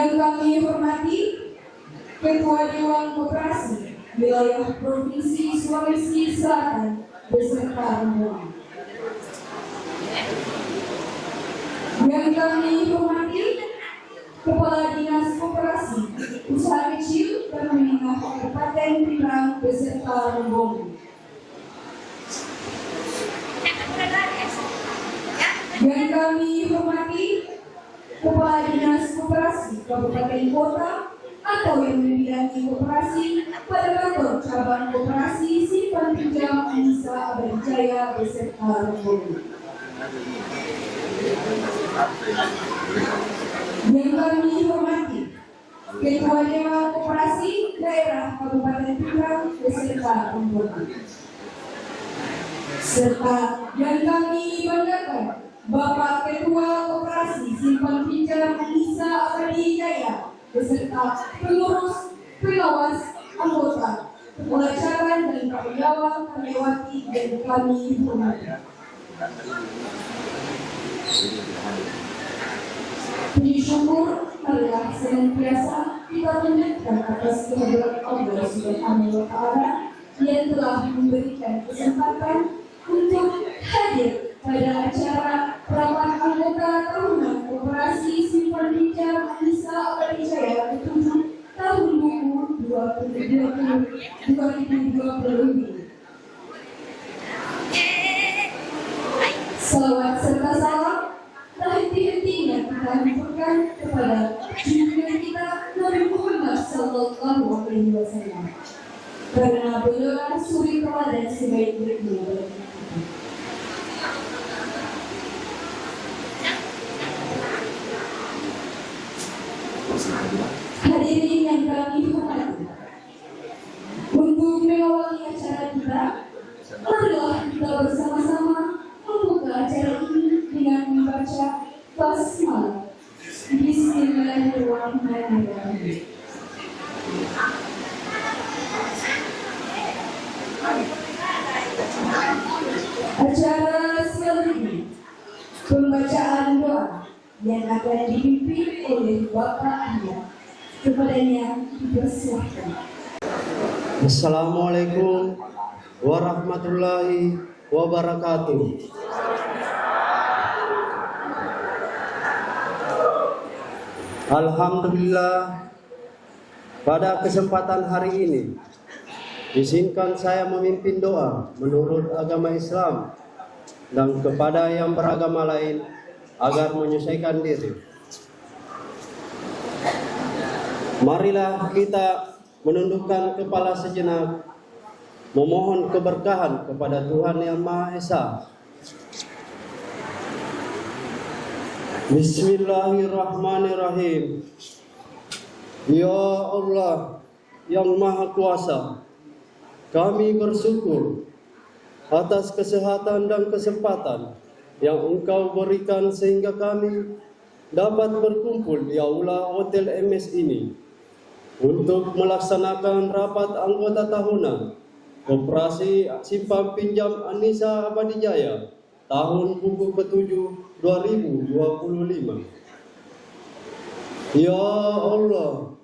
Yang kami hormati Ketua Dewan Koperasi Wilayah Provinsi Sulawesi Selatan beserta rombongan. Yang kami hormati Kepala Dinas Koperasi Usaha Kecil dan Menengah Kabupaten Pindrang beserta rombongan. Yang kami hormati Kepala Dinas Koperasi Kabupaten Kota atau yang membidangi koperasi pada kantor cabang koperasi simpan pinjam Anissa Abadijaya beserta rombongan. Yang kami hormati Ketua Dewan Koperasi Daerah Kabupaten Pindrang beserta rombongan. Serta yang kami banggakan Bapak Ketua Koperasi Simpan Pinjam Anissa Abadijaya beserta pengurus, pengawas, anggota, kepala cabang dan karyawati yang kami hormati. Puji syukur marilah senantiasa kita panjatkan atas kehadiran Allah Subhanahu wa Ta'ala yang telah memberikan kesempatan untuk hadir pada acara rapat anggota tahunan Koperasi Simpan Pinjam Anissa Abadijaya ke-7 tahun buku 2020 ini. Salawat serta salam tak henti-hentinya kita haturkan kepada junjungan kita Nabi Muhammad Sallallahu Alaihi Wasallam, karena beliau suri teladan sebaik-baiknya. Hadirin yang kami hormati, untuk mengawali acara kita, marilah kita bersama-sama membuka acara ini dengan membaca basmalah. Bismillahirrahmanirrahim. Acara selanjutnya pembacaan doa yang akan dipimpin oleh Bapak Anda. Kepadanya dipersilahkan. Assalamualaikum warahmatullahi wabarakatuh. Alhamdulillah, pada kesempatan hari ini izinkan saya memimpin doa menurut agama Islam dan kepada yang beragama lain agar menyesuaikan diri. Marilah kita menundukkan kepala sejenak, memohon keberkahan kepada Tuhan Yang Maha Esa. Bismillahirrahmanirrahim. Ya Allah yang Maha Kuasa, kami bersyukur atas kesehatan dan kesempatan yang Engkau berikan sehingga kami dapat berkumpul di aula Hotel MS ini untuk melaksanakan rapat anggota tahunan Koperasi Simpan Pinjam Anissa Abadijaya tahun buku ke-7 2025. Ya Allah,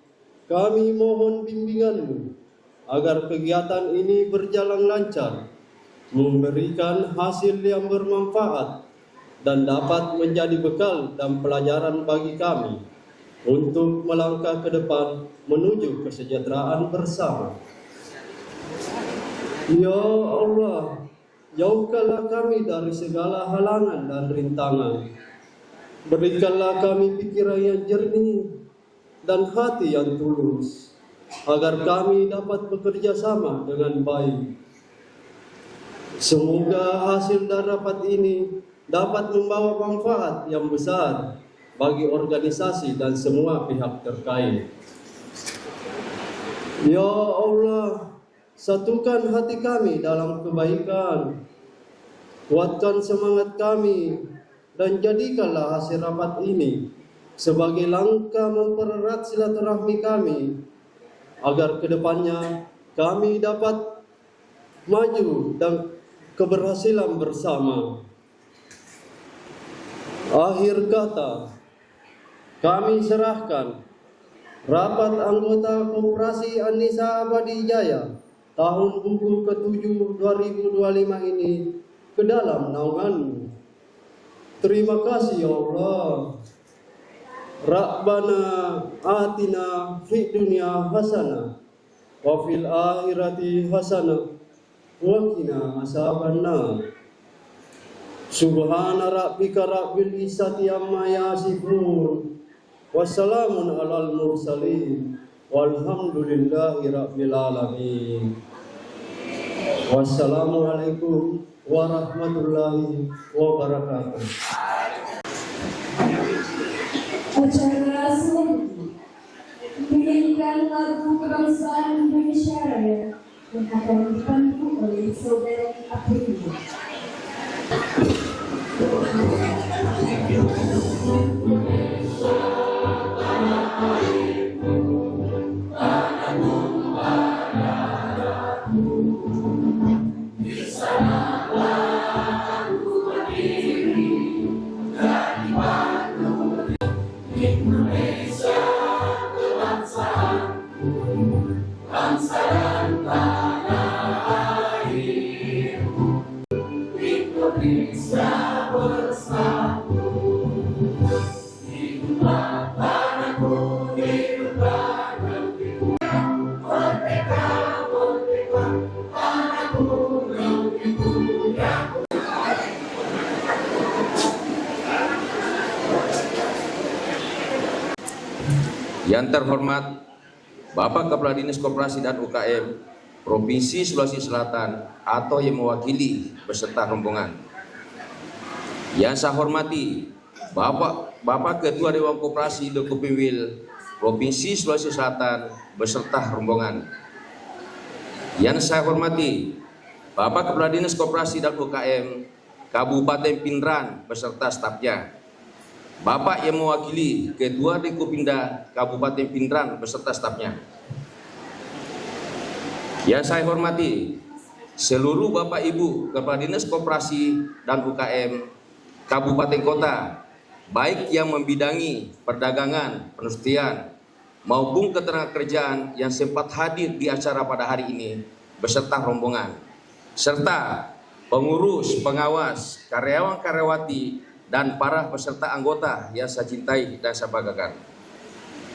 kami mohon bimbingan-Mu agar kegiatan ini berjalan lancar, memberikan hasil yang bermanfaat dan dapat menjadi bekal dan pelajaran bagi kami untuk melangkah ke depan menuju kesejahteraan bersama. Ya Allah, jauhkanlah kami dari segala halangan dan rintangan. Berikanlah kami pikiran yang jernih dan hati yang tulus, agar kami dapat bekerja sama dengan baik. Semoga hasil dari rapat ini dapat membawa manfaat yang besar bagi organisasi dan semua pihak terkait. Ya Allah, satukan hati kami dalam kebaikan, kuatkan semangat kami, dan jadikanlah hasil rapat ini sebagai langkah mempererat silaturahmi kami, agar kedepannya kami dapat maju dan keberhasilan bersama. Akhir kata, kami serahkan Rapat anggota Koperasi Anissa Abadi Jaya tahun buku ke-7 2025 ini ke dalam naungan-Mu. Terima kasih ya Allah. Rabbana atina fid dunya hasanah wa fil akhirati hasanah wa qina azabannar. Subhana rabbika rabbil izzati amma yasifun. Wassalamun alal mursalin walhamdulillahi rabbil alamin. Wassalamualaikum warahmatullahi wabarakatuh. Acara selanjutnya menyanyikan lagu kebangsaan Indonesia Raya yang akan dipandu oleh Saudari Aprilia. Yang terhormat Bapak Kepala Dinas Koperasi dan UKM Provinsi Sulawesi Selatan atau yang mewakili beserta rombongan. Yang saya hormati Bapak Ketua Dewan Koperasi Dokopimil Provinsi Sulawesi Selatan beserta rombongan. Yang saya hormati Bapak Kepala Dinas Koperasi dan UKM Kabupaten Pindrang beserta stafnya. Bapak yang mewakili Ketua Dekopinda Kabupaten Pindrang beserta stafnya. Yang saya hormati seluruh Bapak Ibu Kepala Dinas Koperasi dan UKM Kabupaten Kota, baik yang membidangi perdagangan, perindustrian maupun ketenagakerjaan yang sempat hadir di acara pada hari ini beserta rombongan, serta pengurus, pengawas, karyawan-karyawati dan para peserta anggota yang saya cintai dan saya banggakan.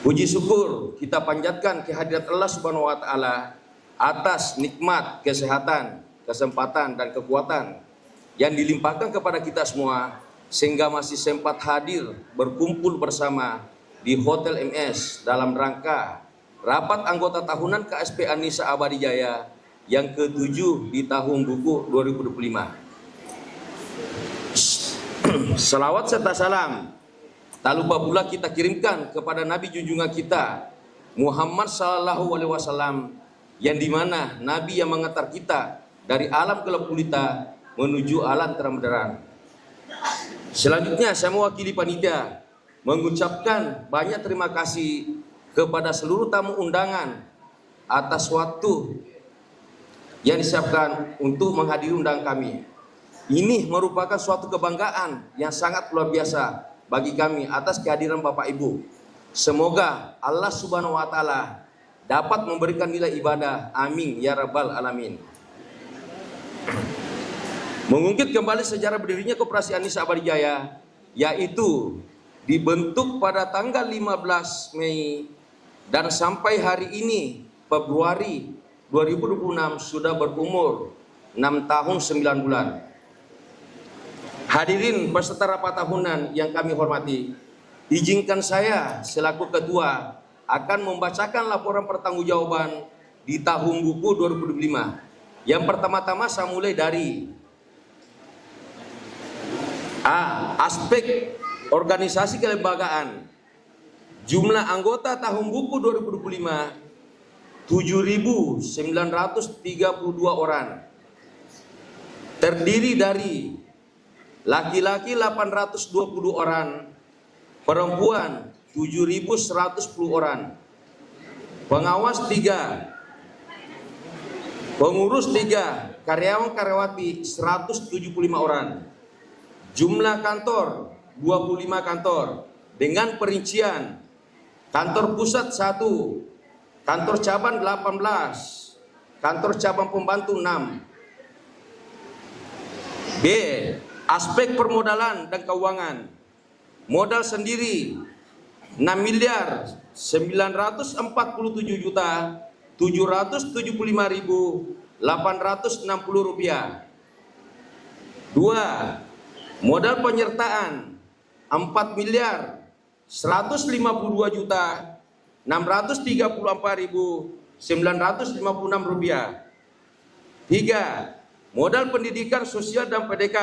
Puji syukur kita panjatkan kehadirat Allah Subhanahu wa taala atas nikmat kesehatan, kesempatan dan kekuatan yang dilimpahkan kepada kita semua sehingga masih sempat hadir berkumpul bersama di Hotel MS dalam rangka rapat anggota tahunan KSP Anissa Abadi Jaya yang ke-7 di tahun buku 2025. Salawat serta salam tak lupa pula kita kirimkan kepada Nabi junjungan kita Muhammad Sallallahu Alaihi Wasallam, yang dimana Nabi yang mengantar kita dari alam gelap gulita menuju alam terang benderang. Selanjutnya saya mewakili panitia mengucapkan banyak terima kasih kepada seluruh tamu undangan atas waktu yang disiapkan untuk menghadiri undangan kami. Ini merupakan suatu kebanggaan yang sangat luar biasa bagi kami atas kehadiran Bapak Ibu. Semoga Allah Subhanahu wa taala dapat memberikan nilai ibadah. Amin ya rabbal alamin. Mengungkit kembali sejarah berdirinya Koperasi Anissa Abadi Jaya, yaitu dibentuk pada tanggal 15 Mei dan sampai hari ini Februari 2026 sudah berumur 6 tahun 9 bulan. Hadirin peserta rapat tahunan yang kami hormati, izinkan saya selaku ketua akan membacakan laporan pertanggungjawaban di tahun buku 2025. Yang pertama-tama saya mulai dari aspek organisasi kelembagaan. Jumlah anggota tahun buku 2025 7.932 orang. Terdiri dari laki-laki 820 orang, perempuan 7.110 orang, pengawas 3, pengurus 3, karyawan-karyawati 175 orang. Jumlah kantor 25 kantor dengan perincian kantor pusat 1, kantor cabang 18, kantor cabang pembantu 6. B. Aspek permodalan dan keuangan. Modal sendiri 6.997.775.860 rupiah. 2. Modal penyertaan 4.154.634.956 rupiah. 3. Modal pendidikan sosial dan PDK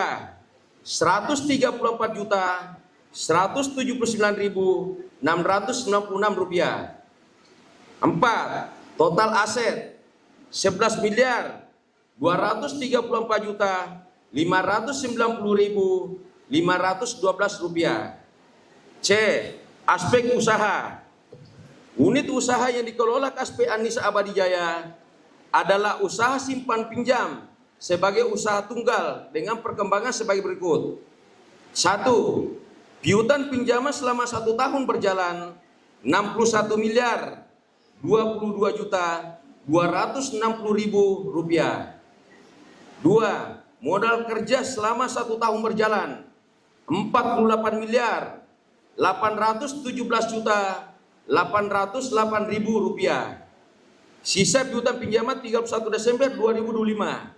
134.179.666 rupiah. 4. Total aset 11.234.590.512 rupiah. C. Aspek usaha. Unit usaha yang dikelola KSP Anissa Abadijaya adalah usaha simpan pinjam sebagai usaha tunggal dengan perkembangan sebagai berikut. 1. Piutang pinjaman selama 1 tahun berjalan 61.022.260.000 rupiah. 2. Modal kerja selama 1 tahun berjalan 48.817.808.000 rupiah. Sisa piutang pinjaman 31 Desember 2025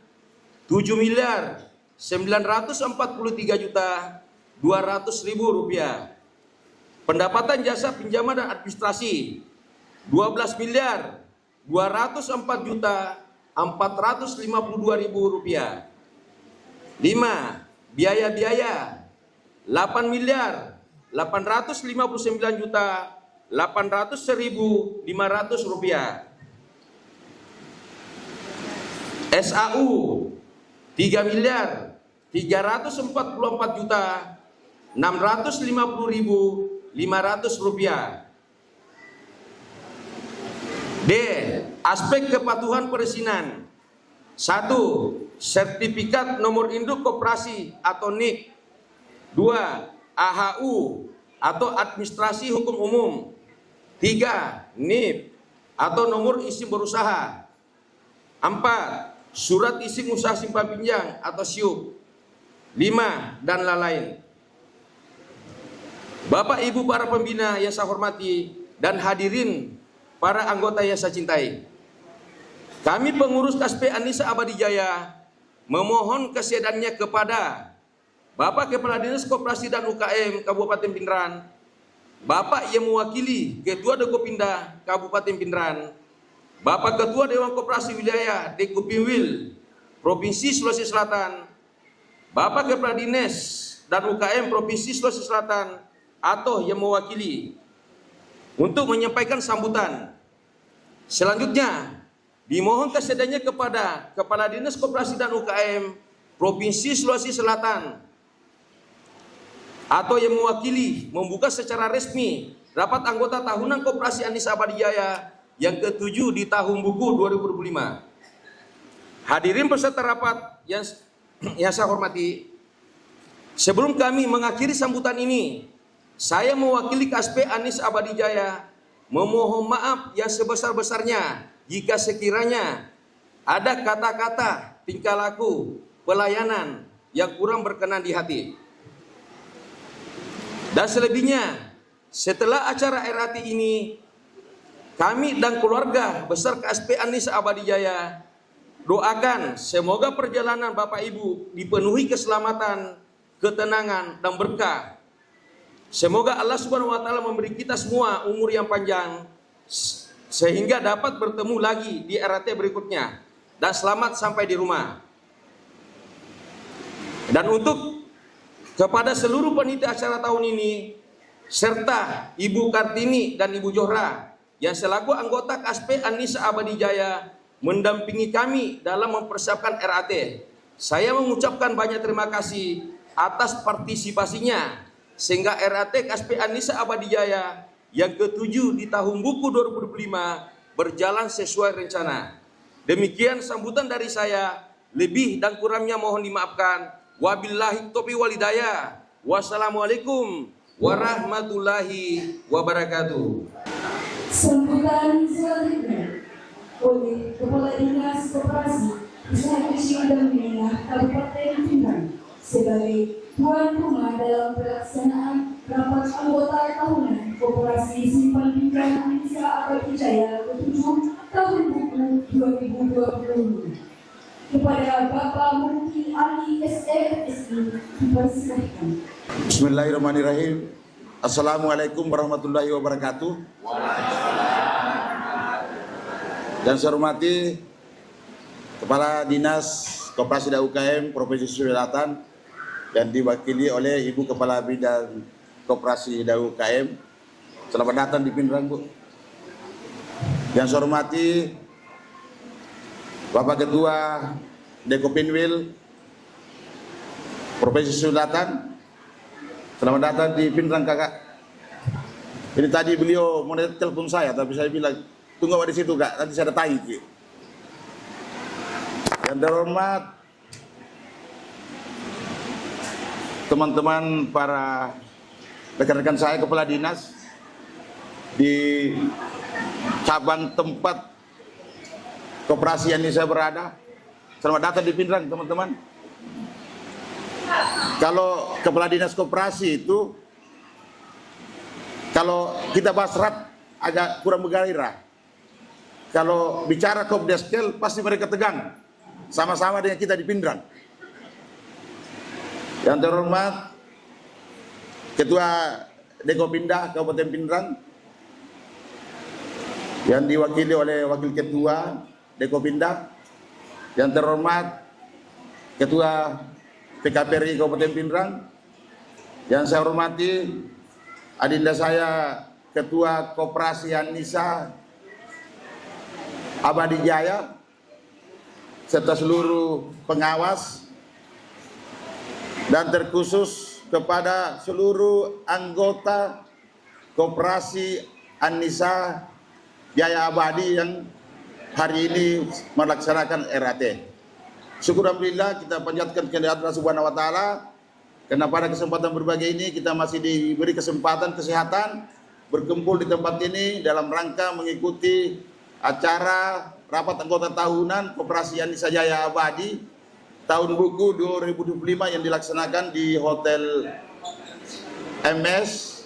7.943.200.000 rupiah. Pendapatan jasa pinjaman dan administrasi 12.204.452.000 rupiah. 5. Biaya-biaya 8.859.800.500 rupiah. SAU 3.344.650.500 rupiah. D. Aspek kepatuhan perizinan. 1. Sertifikat nomor induk koperasi atau NIK. 2. AHU atau administrasi hukum umum. 3. NIP atau nomor izin berusaha. 4. Surat izin usaha simpan pinjam atau SIUP. 5. Dan lain-lain. Bapak Ibu para pembina yang saya hormati dan hadirin para anggota yang saya cintai, kami pengurus KSP Anissa Abadijaya memohon kesedaannya kepada Bapak Kepala Dinas Koperasi dan UKM Kabupaten Pindrang, Bapak yang mewakili Ketua Dekopinda Kabupaten Pindrang, Bapak Ketua Dewan Koperasi Wilayah Dekopinwil Provinsi Sulawesi Selatan, Bapak Kepala Dinas dan UKM Provinsi Sulawesi Selatan atau yang mewakili untuk menyampaikan sambutan. Selanjutnya, dimohon kesedaannya kepada Kepala Dinas Koperasi dan UKM Provinsi Sulawesi Selatan atau yang mewakili membuka secara resmi rapat anggota tahunan Koperasi Anissa Abadijaya yang ke-7 di tahun buku 2025. Hadirin peserta rapat yang saya hormati, sebelum kami mengakhiri sambutan ini, saya mewakili KSP Anissa Abadijaya memohon maaf yang sebesar-besarnya jika sekiranya ada kata-kata, tingkah laku, pelayanan yang kurang berkenan di hati. Dan selebihnya, setelah acara RAT ini, kami dan keluarga besar KSP Anissa Abadijaya doakan semoga perjalanan Bapak Ibu dipenuhi keselamatan, ketenangan, dan berkah. Semoga Allah Subhanahu wa Ta'ala memberi kita semua umur yang panjang sehingga dapat bertemu lagi di RAT berikutnya, dan selamat sampai di rumah. Dan untuk kepada seluruh panitia acara tahun ini serta Ibu Kartini dan Ibu Johra yang selaku anggota KSP Anissa Abadijaya mendampingi kami dalam mempersiapkan RAT, saya mengucapkan banyak terima kasih atas partisipasinya sehingga RAT KSP Anissa Abadijaya yang ke-7 di tahun buku 2025 berjalan sesuai rencana. Demikian sambutan dari saya, lebih dan kurangnya mohon dimaafkan. Wabillahi taufiq wal hidayah. Wassalamualaikum warahmatullahi wabarakatuh. Sambutan selanjutnya oleh Kepala Dinas Koperasi Usaha Kecil dan Menengah Kabupaten Pinang sebagai tuan rumah dalam pelaksanaan rapat anggota tahunan Koperasi Simpan Pinjam Indonesia Abadi Jaya ke-7 tahun buku 2020. Kepada Bapak Mufti Ali SFSI dipersilahkan. Bismillahirrahmanirrahim. Assalamualaikum warahmatullahi wabarakatuh. Dan saya hormati Kepala Dinas Koperasi dan UKM Provinsi Sulawesi Selatan dan diwakili oleh Ibu Kepala Bidang Koperasi dan UKM. Selamat datang di Pinrang, Bu. Yang saya hormati Bapak Ketua Dekopinwil Provinsi Sulawesi Selatan. Selamat datang di Pinrang, Kakak. Ini tadi beliau mau telepon saya, tapi saya bilang tunggu di situ, Kak. Nanti saya datangi. Yang terhormat teman-teman para rekan-rekan saya kepala dinas di cabang tempat koperasi yang saya berada. Selamat datang di Pinrang, teman-teman. Kalau kepala dinas koperasi itu, kalau kita bahas rat agak kurang bergairah. Kalau bicara Kopdeskel pasti mereka tegang, sama-sama dengan kita di Pinrang. Yang terhormat Ketua Dekopindah Kabupaten Pinrang, yang diwakili oleh Wakil Ketua Dekopindah, yang terhormat Ketua PKPRI Kabupaten Pinrang, yang saya hormati adinda saya Ketua Koperasi Anissa Abadi Jaya, serta seluruh pengawas, dan terkhusus kepada seluruh anggota Koperasi Anissa Jaya Abadi yang hari ini melaksanakan RAT. Syukur alhamdulillah, kita panjatkan kehadirat Allah Subhanahu wa taala karena pada kesempatan berbagai ini kita masih diberi kesempatan kesehatan berkumpul di tempat ini dalam rangka mengikuti acara rapat anggota tahunan Koperasi Anissa Jaya Abadi tahun buku 2025 yang dilaksanakan di Hotel MS.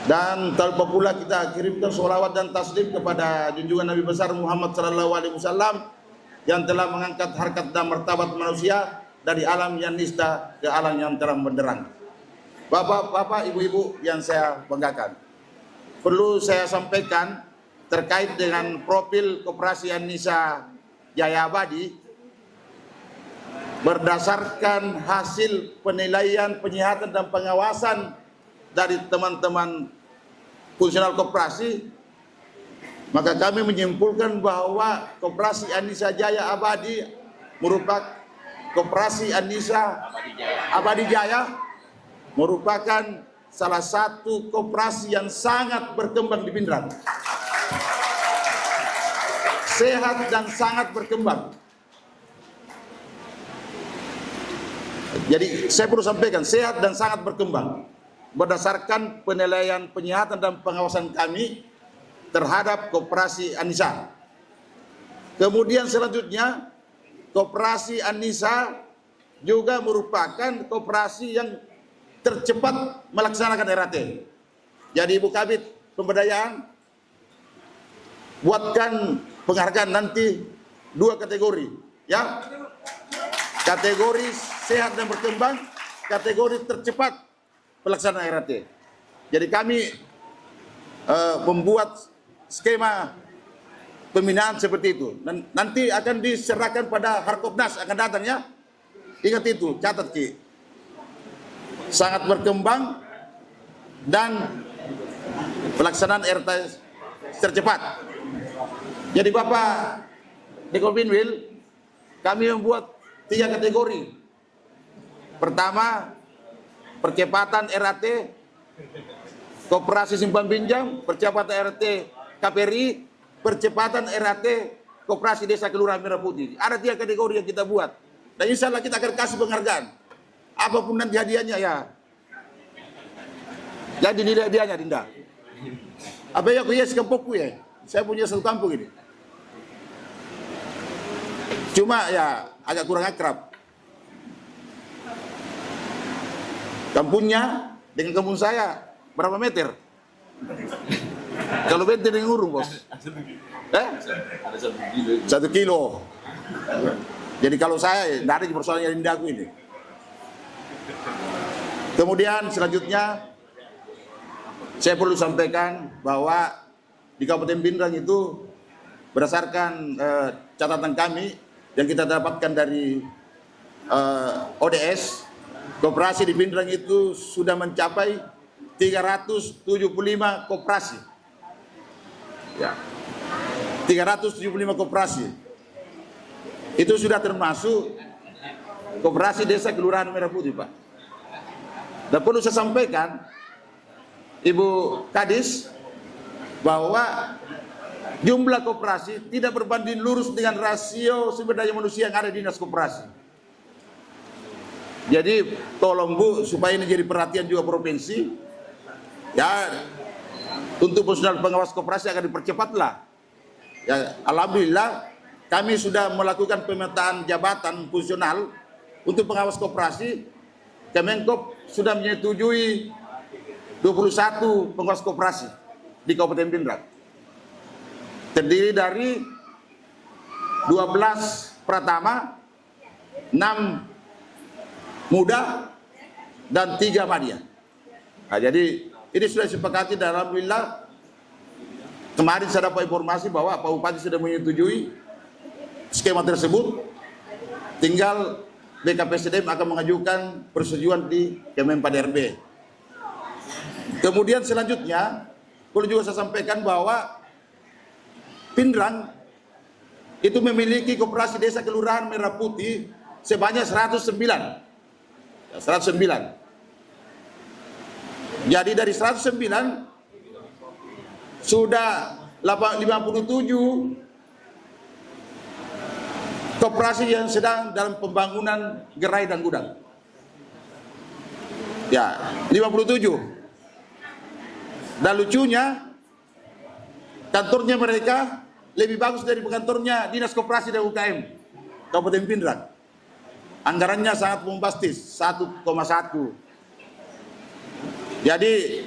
Dan tanpa pula kita kirimkan sholawat dan taslim kepada junjungan Nabi besar Muhammad SAW yang telah mengangkat harkat dan martabat manusia dari alam yang nista ke alam yang terang benderang. Bapak-bapak, ibu-ibu yang saya banggakan, perlu saya sampaikan terkait dengan profil Koperasi Anissa Jaya Abadi. Berdasarkan hasil penilaian, penyihatan dan pengawasan dari teman-teman fungsional koperasi, maka kami menyimpulkan bahwa Koperasi Anissa Jaya Abadi merupakan Koperasi Anissa Abadi Jaya merupakan salah satu koperasi yang sangat berkembang di Pinrang. Sehat dan sangat berkembang. Jadi saya perlu sampaikan, sehat dan sangat berkembang berdasarkan penilaian, penyihatan dan pengawasan kami terhadap Koperasi Anissa. Kemudian selanjutnya Koperasi Anissa juga merupakan koperasi yang tercepat melaksanakan RAT. Jadi Ibu Kabid Pemberdayaan buatkan penghargaan nanti 2 kategori, ya. Kategori sehat dan berkembang, kategori tercepat pelaksanaan RAT. Jadi kami membuat skema pembinaan seperti itu dan nanti akan diserahkan pada Harkopnas akan datang, ya. Ingat itu, catat Ki. Sangat berkembang dan pelaksanaan RAT tercepat. Jadi Bapak Dekopinwil, kami membuat 3 kategori. Pertama, percepatan RAT Koperasi Simpan Pinjam, percepatan RAT KPRI, percepatan RAT Koperasi Desa Kelurahan Merah Putih. Ada 3 kategori yang kita buat. Dan insya Allah kita akan kasih penghargaan. Apapun nanti hadiahnya, ya. Jadi nilai hadiahnya, Dinda. Apa ya aku yes kampungku ya. Saya punya satu kampung ini. Cuma ya agak kurang akrab. Kampungnya dengan kampung saya berapa meter? Kalau meter dengan urung bos? Ada 1 kilo. 1 kilo. Jadi kalau saya tidak ada persoalan yang indah aku ini. Kemudian selanjutnya saya perlu sampaikan bahwa di Kabupaten Pindrang itu berdasarkan catatan kami yang kita dapatkan dari ODS, koperasi di Pindrang itu sudah mencapai 375 koperasi. Ya. 375 koperasi. Itu sudah termasuk koperasi desa Kelurahan Merah Putih, Pak. Dan perlu saya sampaikan, Ibu Kadis, bahwa jumlah koperasi tidak berbanding lurus dengan rasio sumber daya manusia yang ada di dinas koperasi. Jadi tolong Bu, supaya ini jadi perhatian juga provinsi, ya untuk personal pengawas koperasi akan dipercepatlah. Ya, alhamdulillah kami sudah melakukan pemetaan jabatan fungsional untuk pengawas koperasi. Kemenkop sudah menyetujui 21 pengawas koperasi di Kabupaten Pindrang. Terdiri dari 12 pratama, 6 muda, dan 3 madya. Nah, jadi ini sudah disepakati dan alhamdulillah kemarin saya dapat informasi bahwa Pak Bupati sudah menyetujui skema tersebut. Tinggal BKPSDM akan mengajukan persetujuan di Kemenpan RB. Kemudian selanjutnya perlu juga saya sampaikan bahwa Pindrang itu memiliki koperasi desa Kelurahan Merah Putih sebanyak 109. Ya, 109. Jadi dari 109 sudah 57 koperasi yang sedang dalam pembangunan gerai dan gudang. Ya, 57. Dan lucunya, kantornya mereka lebih bagus dari kantornya Dinas Koperasi dan UKM Kabupaten Pindrang. Anggarannya sangat bombastis, 1,1. Jadi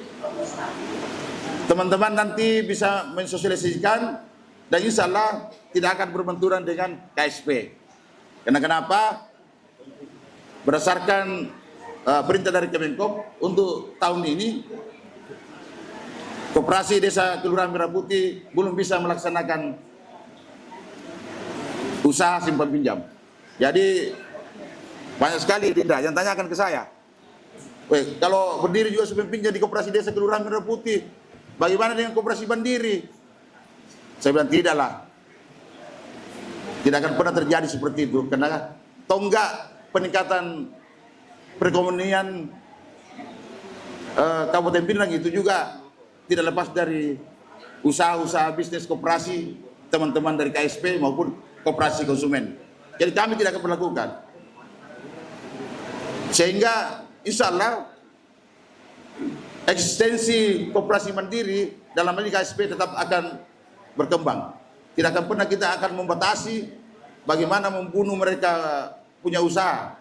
teman-teman nanti bisa mensosialisasikan dan insya Allah tidak akan berbenturan dengan KSP. Karena kenapa? Berdasarkan perintah dari Kemenkop untuk tahun ini, Koperasi Desa Kelurahan Merah Putih belum bisa melaksanakan usaha simpan pinjam. Jadi banyak sekali tidak yang tanyakan ke saya. Kalau berdiri juga simpan pinjam di Koperasi Desa Kelurahan Merah Putih, bagaimana dengan koperasi mandiri? Saya bilang tidaklah. Tidak akan pernah terjadi seperti itu karena tonggak peningkatan perekonomian Kabupaten Pindrang itu juga tidak lepas dari usaha-usaha bisnis koperasi teman-teman dari KSP maupun koperasi konsumen. Jadi kami tidak akan melakukan. Sehingga insya Allah eksistensi koperasi mandiri dalam hal ini KSP tetap akan berkembang. Tidak akan pernah kita akan membatasi bagaimana membunuh mereka punya usaha.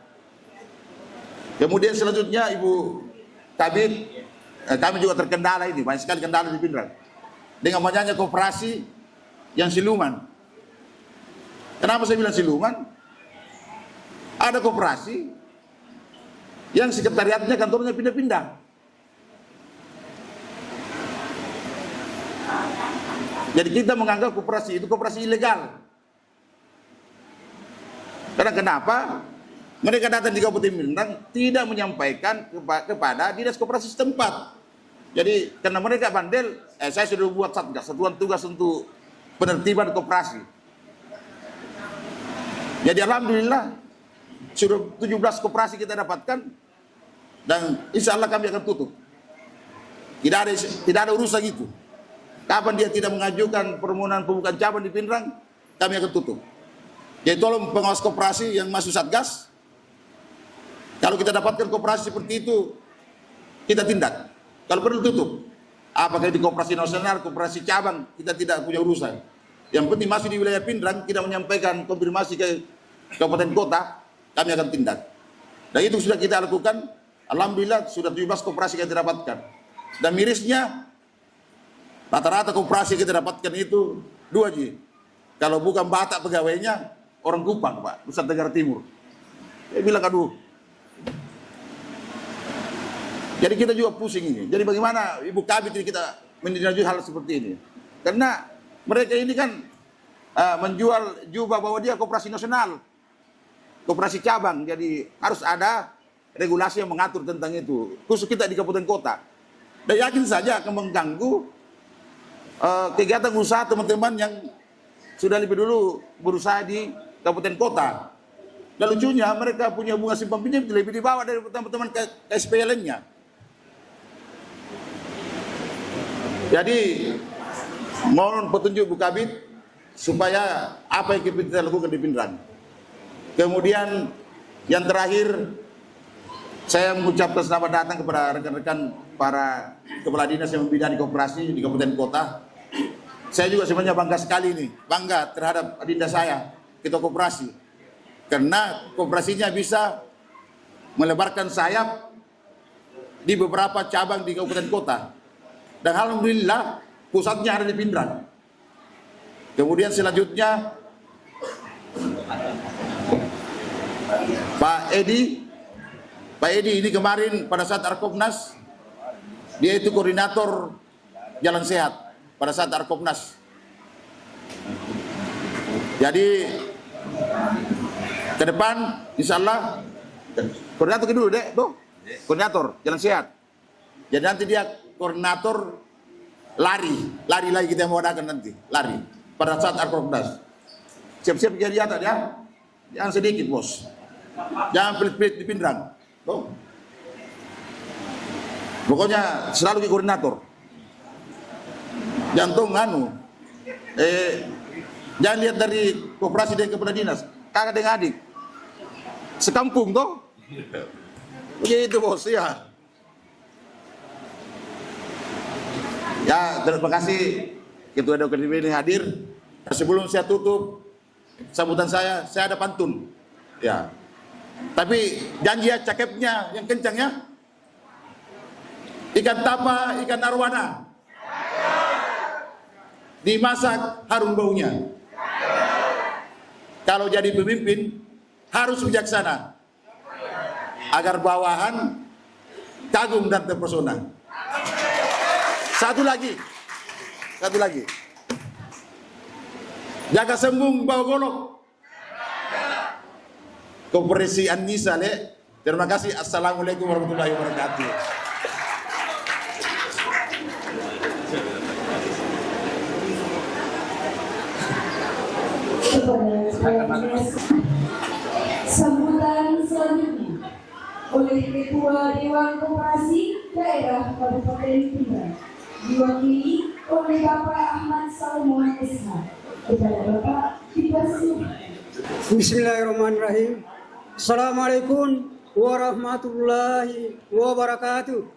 Kemudian selanjutnya Ibu Kabit, kami juga terkendala ini, banyak sekali kendala di Pindrang. Dengan banyaknya koperasi yang siluman. Kenapa saya bilang siluman? Ada koperasi yang sekretariatnya kantornya pindah-pindah. Jadi kita menganggap koperasi itu koperasi ilegal. Karena kenapa? Mereka datang di Kabupaten Pindrang tidak menyampaikan kepada dinas koperasi setempat. Jadi karena mereka bandel, saya sudah buat satgas, satuan tugas untuk penertiban koperasi. Jadi alhamdulillah sudah 17 koperasi kita dapatkan dan insya Allah kami akan tutup. Tidak ada urusan itu. Kapan dia tidak mengajukan permohonan pembukaan cabang di Pindrang, kami akan tutup. Jadi tolong pengawas koperasi yang masuk satgas, kalau kita dapatkan koperasi seperti itu, kita tindak. Kalau perlu tutup. Apakah itu koperasi nasional, koperasi cabang, kita tidak punya urusan. Yang penting masih di wilayah Pindrang, kita menyampaikan konfirmasi ke kabupaten kota, kami akan tindak. Dan itu sudah kita lakukan. Alhamdulillah sudah 17 koperasi yang kita dapatkan. Dan mirisnya, rata-rata koperasi yang kita dapatkan itu 2 Ji. Kalau bukan Batak pegawainya, orang Kupang Pak, Nusa Tenggara Timur. Dia bilang aduh. Jadi kita juga pusing ini. Jadi bagaimana Ibu Kabit ini kita menindaklanjuti hal seperti ini? Karena mereka ini kan menjual jubah bahwa dia koperasi nasional, koperasi cabang. Jadi harus ada regulasi yang mengatur tentang itu. Khusus kita di kabupaten kota. Dan yakin saja akan mengganggu kegiatan usaha teman-teman yang sudah lebih dulu berusaha di kabupaten kota. Dan lucunya mereka punya bunga simpan pinjam lebih di bawah dari teman-teman KSP lainnya. Jadi mohon petunjuk Bu Kabit supaya apa yang kita lakukan di Pindrang. Kemudian yang terakhir, saya mengucapkan selamat datang kepada rekan-rekan para kepala dinas yang membidangi koperasi di kabupaten kota. Saya juga sebenarnya bangga sekali nih, bangga terhadap adinda saya, ketua koperasi. Karena koperasinya bisa melebarkan sayap di beberapa cabang di kabupaten kota. Dan alhamdulillah pusatnya ada di Pindrang. Kemudian selanjutnya Pak Edi ini kemarin pada saat Arkopnas, dia itu koordinator jalan sehat pada saat Arkopnas. Jadi ke depan insya Allah koordinator dulu deh tuh, koordinator jalan sehat. Jadi nanti dia koordinator lari lagi kita mau adakan nanti, lari pada saat Arkopnas. Siap-siap jadi atas ya, jangan sedikit bos, jangan pelit-pelit di Pindrang. Tuh. Pokoknya selalu di koordinator. Jantung jangan lihat dari koperasi dan kepala dinas, kakak dengan adik, sekampung toh. Begitu bos ya. Ya, terima kasih Ketua DPD ini hadir. Sebelum saya tutup sambutan saya ada pantun. Ya. Tapi janji ya cakepnya yang kencang ya. Ikan tapa, ikan arwana. Dimasak harum baunya. Kalau jadi pemimpin harus bijaksana. Agar bawahan kagum dan terpesona. Satu lagi. Jaga sembung bawa golok. Koperasi An-Nisa le. Terima kasih. Assalamualaikum warahmatullahi wabarakatuh. Sambutan selanjutnya oleh Ketua Dewan Koperasi Daerah Kabupaten Pindrang, diwakili oleh Bapak Ahmad Salomon SH. Kepada Bapak dipersilakan. Bismillahirrahmanirrahim. Assalamualaikum warahmatullahi wabarakatuh.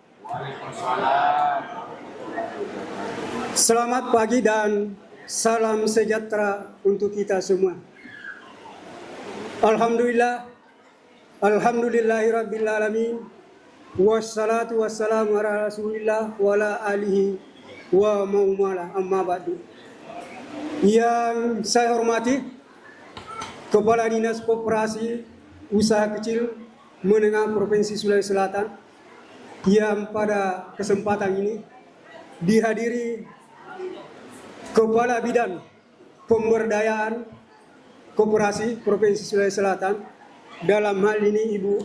Selamat pagi dan salam sejahtera untuk kita semua. Alhamdulillahirabbil alamin. Wassalatu wassalamu ala Rasulillah wa ala alihi wa maumala amma ba'du. Yang saya hormati Kepala Dinas Koperasi Usaha Kecil Menengah Provinsi Sulawesi Selatan, yang pada kesempatan ini dihadiri Kepala Bidang Pemberdayaan Koperasi Provinsi Sulawesi Selatan, dalam hal ini Ibu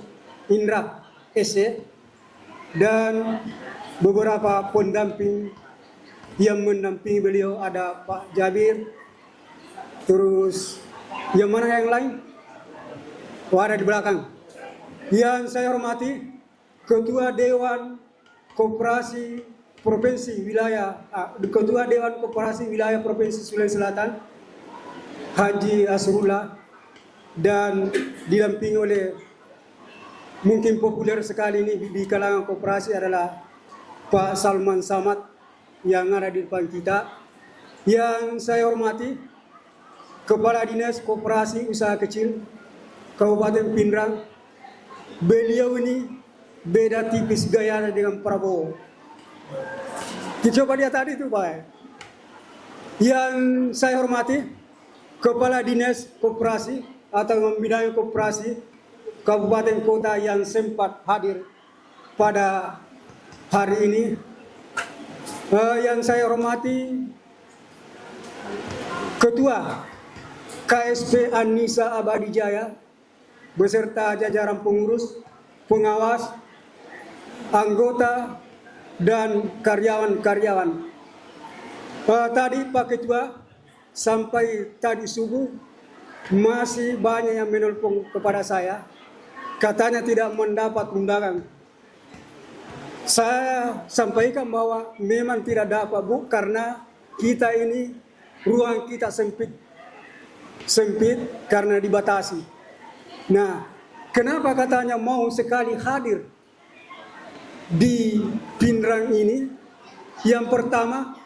Indra SE, dan beberapa pendamping yang mendampingi beliau, ada Pak Jabir, terus yang mana yang lain? Oh, ada di belakang. Yang saya hormati Ketua Dewan Koperasi Provinsi Wilayah Ketua Dewan Koperasi Wilayah Provinsi Sulawesi Selatan, Haji Asrullah, dan didampingi oleh mungkin populer sekali ini di kalangan koperasi adalah Pak Salman Samad, yang ada di depan kita. Yang saya hormati Kepala Dinas Koperasi Usaha Kecil Kabupaten Pindrang. Beliau ini beda tipis gayanya dengan Prabowo. Coba dia tadi itu Pak. Yang saya hormati Kepala Dinas Koperasi atau Membidangi Koperasi Kabupaten Kota yang sempat hadir pada hari ini. Yang saya hormati Ketua KSP Anissa Abadi Jaya beserta jajaran pengurus, pengawas, anggota, dan karyawan-karyawan. Tadi Pak Ketua sampai tadi subuh masih banyak yang menelpon kepada saya, katanya tidak mendapat undangan. Saya sampaikan bahwa memang tidak dapat Bu, karena kita ini ruang kita sempit karena dibatasi. Nah, kenapa katanya mau sekali hadir di Pindrang ini? Yang pertama,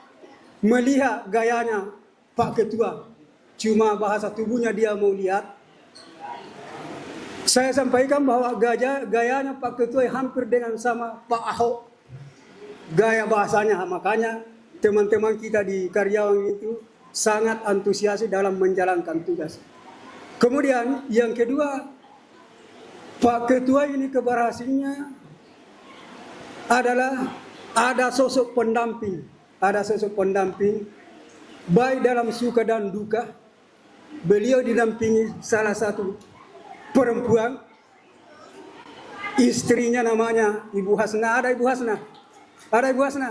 melihat gayanya Pak Ketua, cuma bahasa tubuhnya dia mau lihat. Saya sampaikan bahwa gayanya Pak Ketua hampir dengan sama Pak Ahok, gaya bahasanya. Makanya teman-teman kita di karyawan itu sangat antusias dalam menjalankan tugas. Kemudian yang kedua, Pak Ketua ini keberhasilannya adalah ada sosok pendamping. Ada sosok pendamping baik dalam suka dan duka. Beliau didampingi salah satu perempuan, istrinya namanya Ibu Hasna. Ada Ibu Hasna? Ada Ibu Hasna?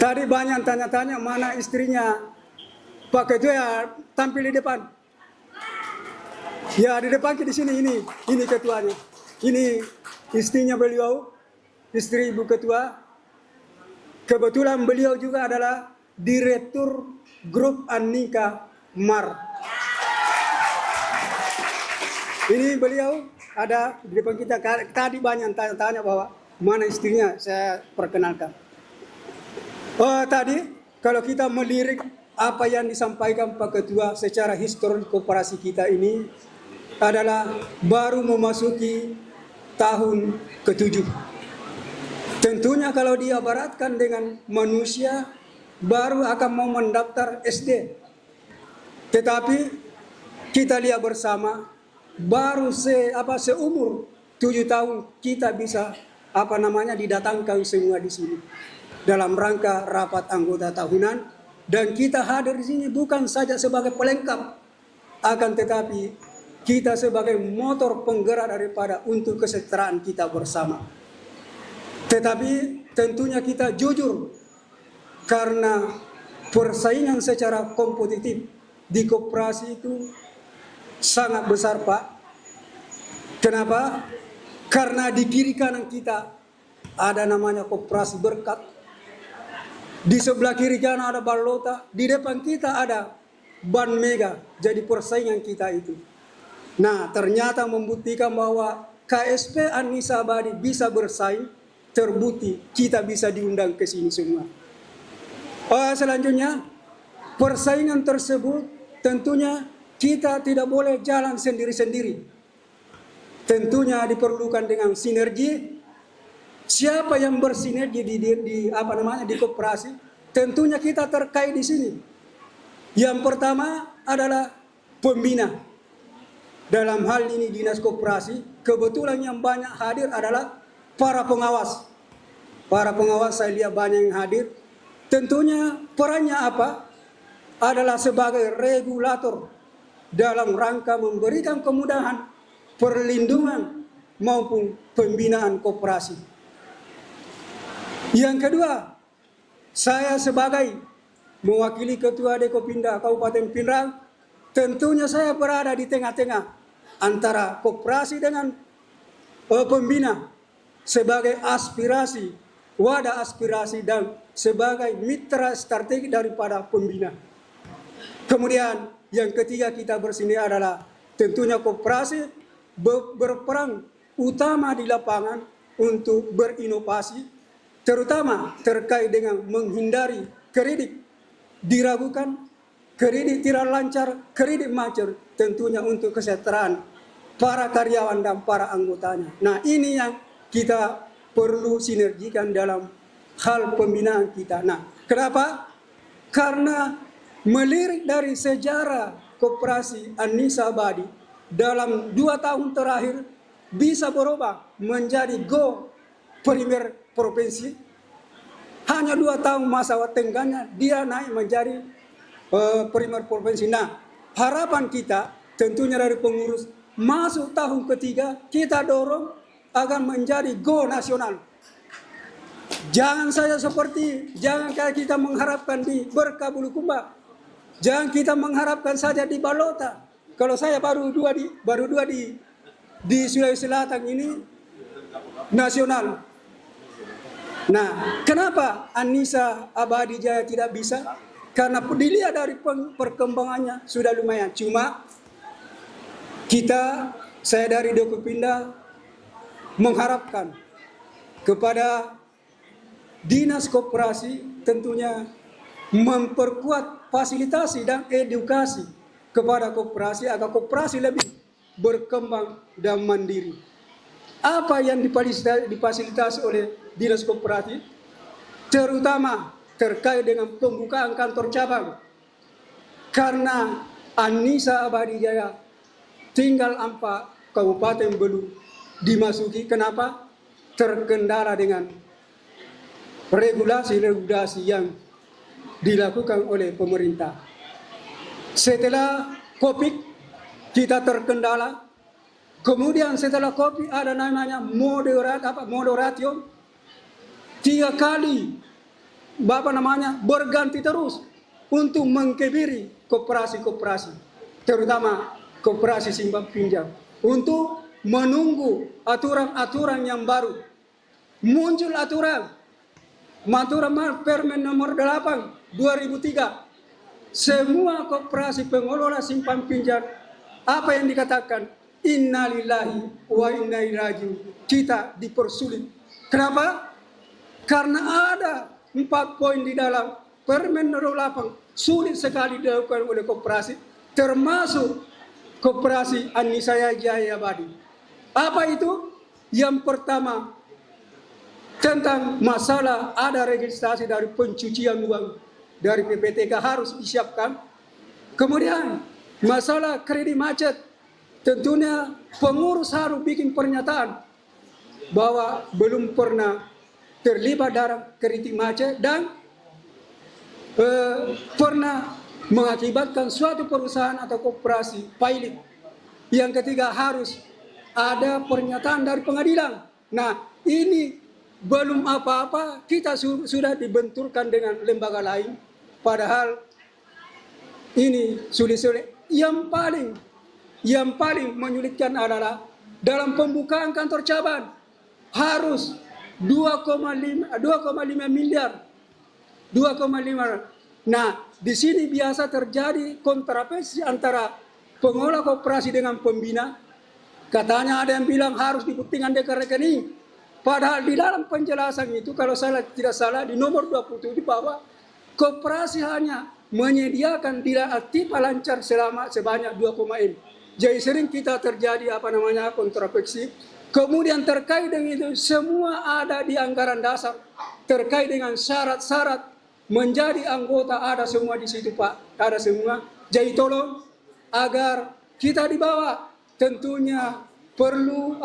Tadi banyak tanya-tanya mana istrinya Pak Ketua, ya tampil di depan. Ya di depan di sini, ini ketuanya. Ini istrinya beliau, istri Ibu Ketua. Kebetulan beliau juga adalah Direktur Grup Annika Mar. Ini beliau ada di depan kita. Tadi banyak tanya-tanya bahwa mana istrinya, saya perkenalkan. Tadi kalau kita melirik apa yang disampaikan Pak Ketua secara histori koperasi kita ini adalah baru memasuki tahun ke-7. Tentunya kalau diibaratkan dengan manusia baru akan mau mendaftar SD. Tetapi kita lihat bersama baru seumur 7 tahun kita bisa didatangkan semua di sini dalam rangka rapat anggota tahunan, dan kita hadir di sini bukan saja sebagai pelengkap, akan tetapi kita sebagai motor penggerak daripada untuk kesejahteraan kita bersama. Tetapi tentunya kita jujur karena persaingan secara kompetitif di koperasi itu sangat besar Pak. Kenapa? Karena di kiri kanan kita ada namanya Koperasi Berkat. Di sebelah kiri kanan ada Balota, di depan kita ada Ban Mega. Jadi persaingan kita itu. Nah, ternyata membuktikan bahwa KSP Anissa Abadi bisa bersaing, terbukti kita bisa diundang ke sini semua. Selanjutnya, persaingan tersebut tentunya kita tidak boleh jalan sendiri-sendiri. Tentunya diperlukan dengan sinergi. Siapa yang bersinergi di koperasi? Tentunya kita terkait di sini. Yang pertama adalah pembina. Dalam hal ini dinas koperasi, kebetulan yang banyak hadir adalah para pengawas. Para pengawas saya lihat banyak yang hadir. Tentunya perannya apa? Adalah sebagai regulator dalam rangka memberikan kemudahan, perlindungan maupun pembinaan koperasi. Yang kedua, saya sebagai mewakili Ketua Dekopinda Kabupaten Pindrang, tentunya saya berada di tengah-tengah antara koperasi dengan pembina sebagai aspirasi, wadah aspirasi dan sebagai mitra strategi daripada pembina. Kemudian yang ketiga kita bersini adalah tentunya koperasi berperan utama di lapangan untuk berinovasi terutama terkait dengan menghindari kredit diragukan, kredit tidak lancar, kredit macet, tentunya untuk kesejahteraan para karyawan dan para anggotanya. Nah, ini yang kita perlu sinergikan dalam hal pembinaan kita. Nah, kenapa? Karena melirik dari sejarah koperasi Anissa Abadi dalam 2 tahun terakhir bisa berubah menjadi go primer provinsi. Hanya 2 tahun masa tengganya dia naik menjadi primer provinsi. Nah, harapan kita tentunya dari pengurus masuk tahun ketiga kita dorong agar menjadi go nasional. Jangan kayak kita mengharapkan di Berkabulukumba. Jangan kita mengharapkan saja di Balota. Kalau saya baru dua di Sulawesi Selatan ini nasional. Nah, kenapa Anissa Abadi Jaya tidak bisa? Karena dilihat dari perkembangannya sudah lumayan. Cuma saya dari Dokupinda mengharapkan kepada Dinas Koperasi tentunya memperkuat fasilitasi dan edukasi kepada koperasi agar koperasi lebih berkembang dan mandiri. Apa yang difasilitasi oleh Dinas Koperasi, terutama terkait dengan pembukaan kantor cabang. Karena Anissa Abadi Jaya tinggal 4 kabupaten belum dimasuki. Kenapa? Terkendala dengan regulasi-regulasi yang dilakukan oleh pemerintah. Setelah COVID kita terkendala. Kemudian setelah COVID ada namanya moderatio. 3 kali berganti terus untuk mengkebiri koperasi-koperasi, terutama koperasi simpan pinjam, untuk menunggu aturan-aturan yang baru. Muncul aturan Permen nomor 8 2003. Semua koperasi pengelola simpan pinjam, apa yang dikatakan? Innalillahi wa inna ilaihi rajiun. Kita dipersulit. Kenapa? Karena ada 4 poin di dalam Permen nomor 8 sulit sekali dilakukan oleh koperasi, termasuk koperasi Anissa Jaya Abadi. Apa itu? Yang pertama, tentang masalah ada registrasi dari pencucian uang dari PPTK harus disiapkan. Kemudian masalah kredit macet, tentunya pengurus harus bikin pernyataan bahwa belum pernah terlibat dalam kredit macet dan pernah mengakibatkan suatu perusahaan atau koperasi pilot. Yang ketiga harus ada pernyataan dari pengadilan. Nah, ini belum apa-apa kita sudah dibenturkan dengan lembaga lain. Padahal ini sulit-sulit. Yang paling menyulitkan adalah dalam pembukaan kantor cabang harus 2,5 miliar. 2,5. Nah, di sini biasa terjadi kontrapesi antara pengelola koperasi dengan pembina. Katanya ada yang bilang harus dibuktikan dekat rekening. Padahal di dalam penjelasan itu, kalau saya tidak salah, di nomor 27 bahwa koperasi hanya menyediakan bila aktif lancar sebanyak 2,m. Jadi sering kita terjadi kontrapesi. Kemudian terkait dengan itu semua ada di anggaran dasar. Terkait dengan syarat-syarat menjadi anggota ada semua di situ, Pak. Ada semua. Jadi tolong agar kita dibawa, tentunya perlu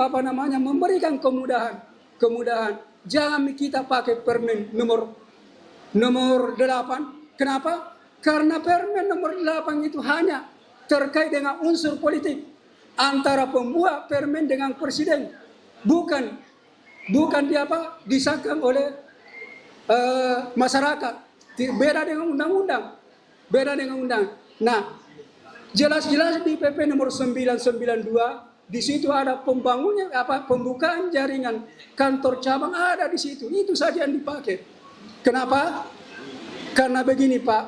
memberikan kemudahan. Jangan kita pakai Permen nomor 8. Kenapa? Karena Permen nomor 8 itu hanya terkait dengan unsur politik antara pembuat Permen dengan presiden. Bukan disahkan oleh masyarakat. Beda dengan undang-undang. Nah, jelas-jelas di PP nomor 992 di situ ada pembukaan jaringan kantor cabang ada di situ. Itu saja yang dipakai. Kenapa? Karena begini, Pak,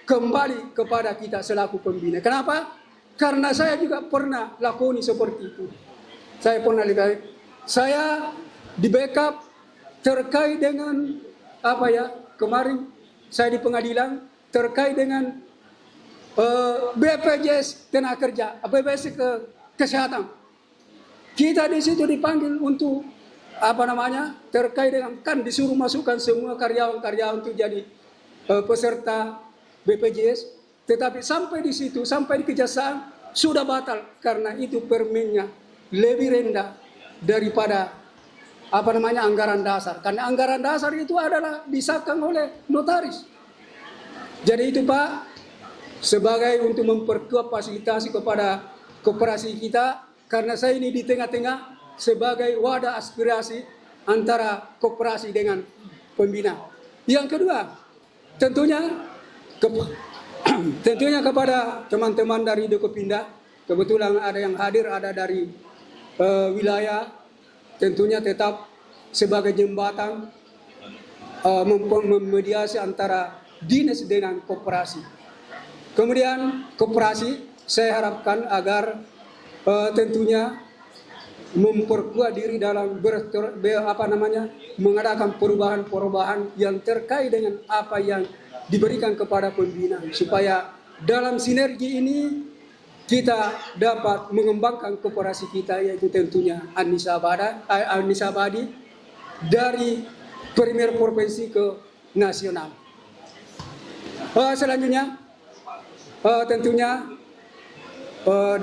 kembali kepada kita selaku pembina. Kenapa? Karena saya juga pernah lakoni seperti itu. Saya di backup terkait dengan apa ya, kemarin saya di pengadilan terkait dengan BPJS tenaga kerja, BPJS kesehatan. Kita di situ dipanggil untuk apa namanya, terkait dengan, kan disuruh masukkan semua karyawan-karyawan untuk jadi peserta BPJS, tetapi sampai di situ, sampai di kejaksaan sudah batal karena itu permennya lebih rendah daripada apa namanya anggaran dasar. Karena anggaran dasar itu adalah disahkan oleh notaris. Jadi itu Pak, sebagai untuk memperkuat fasilitasi kepada koperasi kita, karena saya ini di tengah-tengah sebagai wadah aspirasi antara koperasi dengan pembina. Yang kedua, tentunya kepada teman-teman dari Dekopindah, kebetulan ada yang hadir, ada dari wilayah, tentunya tetap sebagai jembatan memediasi antara dinas dengan koperasi. Kemudian koperasi saya harapkan agar tentunya memperkuat diri dalam mengadakan perubahan-perubahan yang terkait dengan apa yang diberikan kepada pembina, supaya dalam sinergi ini kita dapat mengembangkan koperasi kita, yaitu tentunya Anissa Abadi dari premier provinsi ke nasional. Selanjutnya tentunya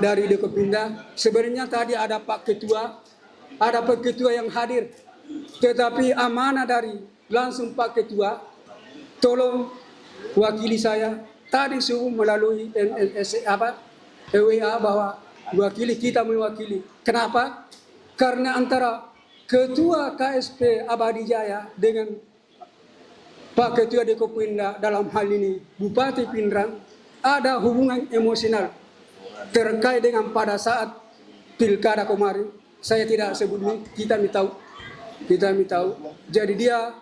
dari Dekopindah, sebenarnya tadi ada Pak Ketua yang hadir, tetapi amanah dari langsung Pak Ketua, tolong wakili saya tadi suruh melalui WA bahwa wakili kita mewakili. Kenapa? Karena antara Ketua KSP Abadi Jaya dengan Pak Ketua Dekopindah, dalam hal ini Bupati Pindrang, ada hubungan emosional terkait dengan pada saat pilkada kemarin. Saya tidak sebut ini, kita tahu. Jadi dia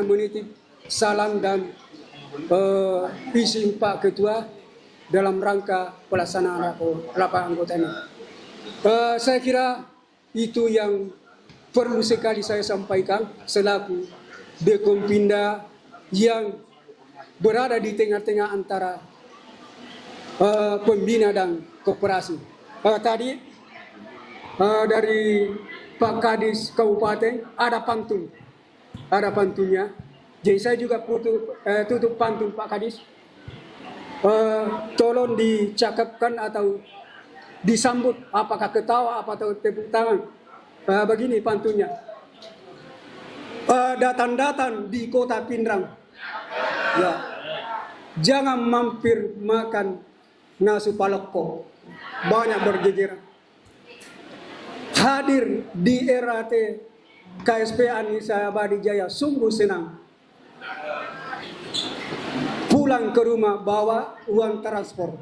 menitip salam dan visi Pak Ketua dalam rangka pelaksanaan rapat anggota ini. Saya kira itu yang perlu sekali saya sampaikan selaku Dekopindah yang berada di tengah-tengah antara pembina dan koperasi. Tadi dari Pak Kadis Kabupaten ada pantunnya. Jadi saya juga tutup pantun Pak Kadis. Tolong dicakapkan atau disambut, apakah ketawa atau tepuk tangan. Begini pantunnya. Datang-datang di kota Pindrang, ya, jangan mampir makan nasi paleko, banyak berjejer. Hadir di RAT KSP Anissa Abadi Jaya sungguh senang. Pulang ke rumah bawa uang transport.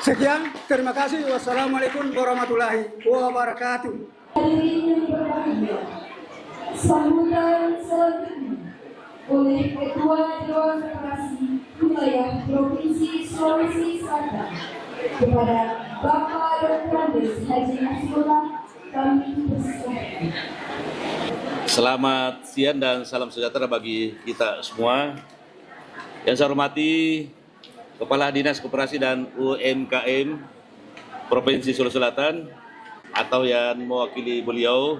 Sekian, terima kasih. Wassalamualaikum warahmatullahi wabarakatuh. Hadirin yang berbahagia, sambutan selanjutnya oleh Ketua Dewan Koperasi Wilayah Provinsi Sulawesi Selatan kepada Bapak Dr. Andes Haji Nasrullah, kami persilakan. Selamat siang dan salam sejahtera bagi kita semua. Yang saya hormati Kepala Dinas Koperasi dan UMKM Provinsi Sulawesi Selatan, atau yang mewakili beliau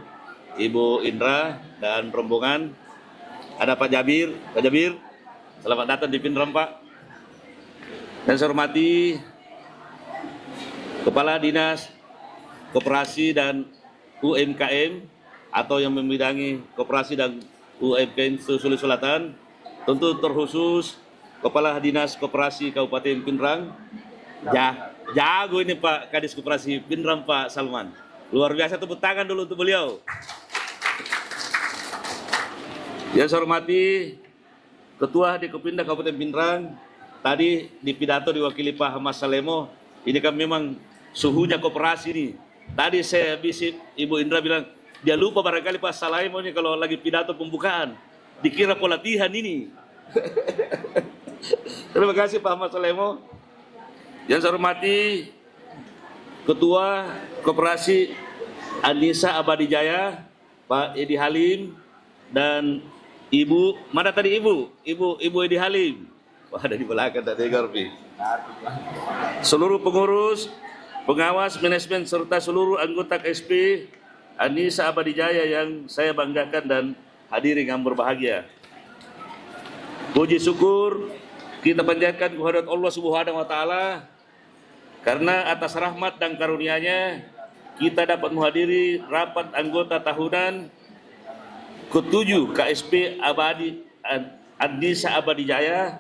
Ibu Indra dan rombongan. Ada Pak Jabir, selamat datang di Pindrang Pak. Dan saya hormati Kepala Dinas Koperasi dan UMKM atau yang membidangi koperasi dan UMKM Sulawesi Selatan, tentu terkhusus Kepala Dinas Koperasi Kabupaten Pindrang. Jago ini Pak Kadis Koperasi Pindrang, Pak Salman. Luar biasa, tepuk tangan dulu untuk beliau. Yang saya hormati Ketua Dekopindah Kabupaten Pindrang, tadi di pidato diwakili Pak Ahmad Salemo. Ini kan memang suhunya koperasi nih. Tadi saya bisik Ibu Indra bilang, dia lupa barangkali Pak Salemo ini kalau lagi pidato pembukaan, dikira pelatihan ini. Terima kasih Pak Ahmad Salemo. Yang saya hormati Ketua Koperasi Anissa Abadi Jaya, Pak Edi Halim dan Ibu, mana tadi Ibu Edi Halim. Wah, ada di belakang tadi Garpi. Seluruh pengurus, pengawas, manajemen serta seluruh anggota KSP Anissa Abadijaya yang saya banggakan dan hadirin yang berbahagia. Puji syukur kita panjatkan kehadirat Allah Subhanahu wa taala karena atas rahmat dan karunia-Nya kita dapat menghadiri rapat anggota tahunan ke-7 KSP Anissa Abadijaya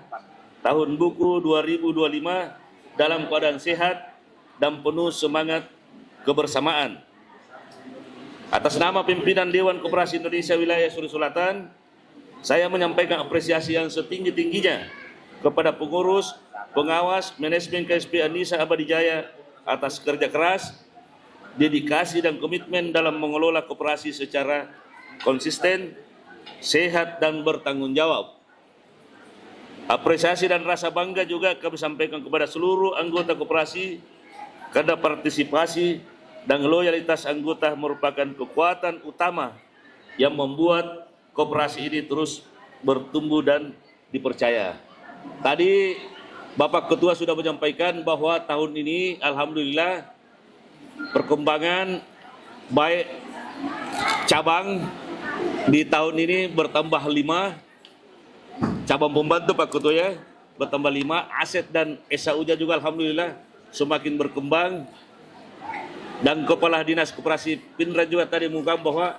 tahun buku 2025 dalam keadaan sehat dan penuh semangat kebersamaan. Atas nama pimpinan Dewan Koperasi Indonesia Wilayah Sulawesi Selatan, saya menyampaikan apresiasi yang setinggi-tingginya kepada pengurus, pengawas, manajemen KSP Anissa Abadijaya atas kerja keras, dedikasi dan komitmen dalam mengelola koperasi secara konsisten, sehat dan bertanggung jawab. Apresiasi dan rasa bangga juga kami sampaikan kepada seluruh anggota koperasi karena partisipasi dan loyalitas anggota merupakan kekuatan utama yang membuat koperasi ini terus bertumbuh dan dipercaya. Tadi Bapak Ketua sudah menyampaikan bahwa tahun ini alhamdulillah perkembangan baik cabang di tahun ini bertambah 5 cabang pembantu Pak Ketua ya, bertambah 5 aset dan SAU-nya juga alhamdulillah semakin berkembang. Dan Kepala Dinas Koperasi Pindrang juga tadi mengungkapkan bahwa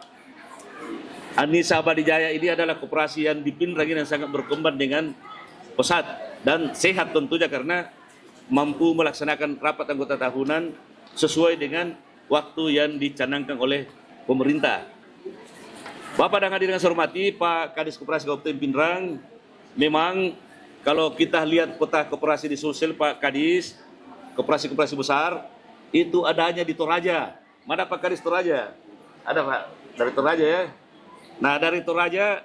Anissa Abadijaya ini adalah koperasi yang di Pindrang yang sangat berkembang dengan pesat dan sehat tentunya karena mampu melaksanakan rapat anggota tahunan sesuai dengan waktu yang dicanangkan oleh pemerintah. Bapak dan hadirin yang saya hormati, Pak Kadis Koperasi Kabupaten Pindrang, memang kalau kita lihat peta koperasi di Sulsel, Pak Kadis, koperasi-koperasi besar itu adanya di Toraja. Mana Pak Kadis Toraja? Ada Pak, dari Toraja ya. Nah dari Toraja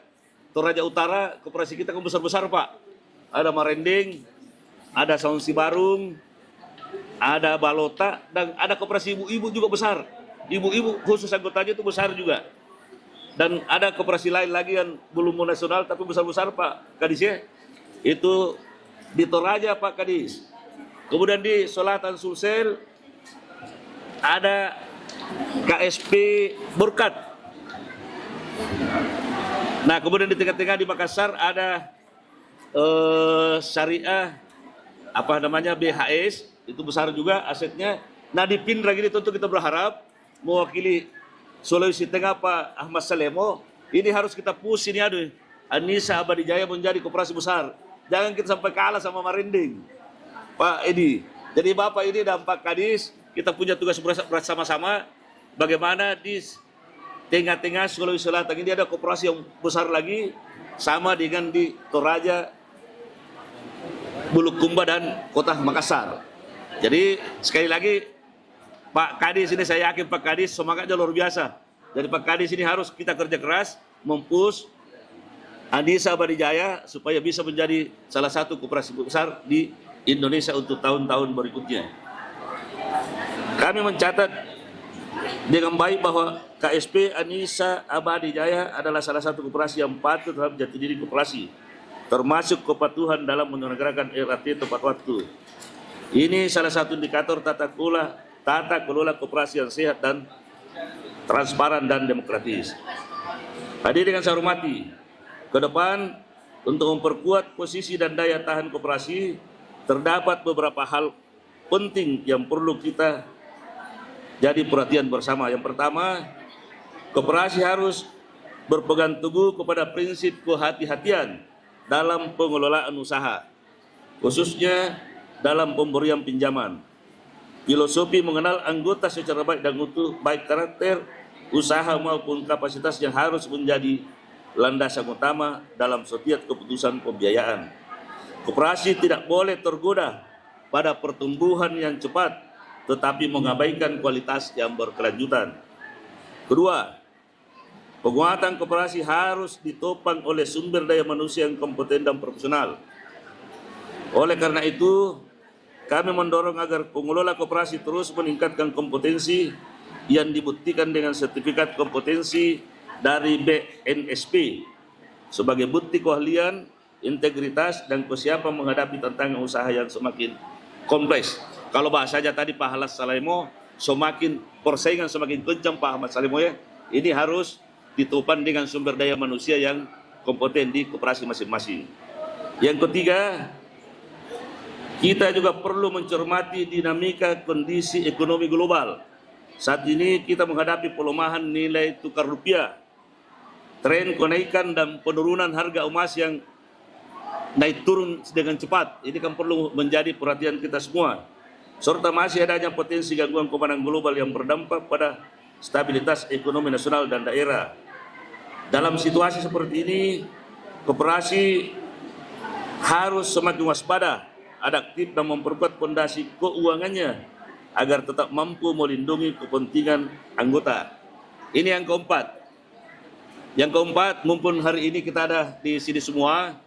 Utara, koperasi kita kan besar-besar Pak. Ada Marending, ada Saunsi Barung, ada Balota, dan ada koperasi ibu-ibu juga besar. Ibu-ibu khusus anggotanya itu besar juga. Dan ada koperasi lain lagi yang belum nasional tapi besar-besar Pak Kadis ya. Itu di Toraja Pak Kadis. Kemudian di Selatan Sulsel ada KSP Berkat. Nah kemudian di tengah-tengah di Makassar ada Syariah apa namanya BHS, itu besar juga asetnya. Nah di Pindrang ini tentu kita berharap mewakili Sulawesi Tengah Pak Ahmad Salemo, ini harus kita push ini aduh Anissa Abadijaya menjadi koperasi besar. Jangan kita sampai kalah sama Marinding Pak Edi. Jadi Bapak ini dan Pak Kadis kita punya tugas bersama-sama bagaimana di tengah-tengah Sulawesi Selatan ini ada koperasi yang besar lagi sama dengan di Toraja, Bulukumba dan Kota Makassar. Jadi sekali lagi Pak Kadis ini saya yakin Pak Kadis semangatnya luar biasa. Jadi Pak Kadis ini harus kita kerja keras mempush Anissa Abadijaya supaya bisa menjadi salah satu koperasi besar di Indonesia untuk tahun-tahun berikutnya. Kami mencatat dengan baik bahwa KSP Anissa Abadijaya adalah salah satu koperasi yang patuh terhadap jati diri koperasi, termasuk kepatuhan dalam menyelenggarakan RAT tepat waktu. Ini salah satu indikator tata kelola koperasi yang sehat dan transparan dan demokratis. Hadirin yang saya hormati, ke depan untuk memperkuat posisi dan daya tahan koperasi terdapat beberapa hal penting yang perlu kita jadi perhatian bersama. Yang pertama, koperasi harus berpegang teguh kepada prinsip kehati-hatian dalam pengelolaan usaha, khususnya dalam pemberian pinjaman. Filosofi mengenal anggota secara baik dan utuh, baik karakter, usaha maupun kapasitas yang harus menjadi landasan utama dalam setiap keputusan pembiayaan. Koperasi tidak boleh tergoda pada pertumbuhan yang cepat, tetapi mengabaikan kualitas yang berkelanjutan. Kedua, penguatan koperasi harus ditopang oleh sumber daya manusia yang kompeten dan profesional. Oleh karena itu, kami mendorong agar pengelola koperasi terus meningkatkan kompetensi yang dibuktikan dengan sertifikat kompetensi dari BNSP sebagai bukti keahlian, integritas, dan kesiapan menghadapi tantangan usaha yang semakin kompleks. Kalau bahasanya tadi Pak Halas Salemo, semakin persaingan semakin kencang Pak Ahmad Salemo ya. Ini harus ditopang dengan sumber daya manusia yang kompeten di koperasi masing-masing. Yang ketiga, kita juga perlu mencermati dinamika kondisi ekonomi global. Saat ini kita menghadapi pelemahan nilai tukar rupiah, tren kenaikan dan penurunan harga emas yang naik turun dengan cepat. Ini kan perlu menjadi perhatian kita semua. Serta masih adanya potensi gangguan keamanan global yang berdampak pada stabilitas ekonomi nasional dan daerah. Dalam situasi seperti ini, koperasi harus semakin waspada, adaptif, dan memperkuat fondasi keuangannya agar tetap mampu melindungi kepentingan anggota. Ini yang keempat. Yang keempat, mumpun hari ini kita ada di sini semua,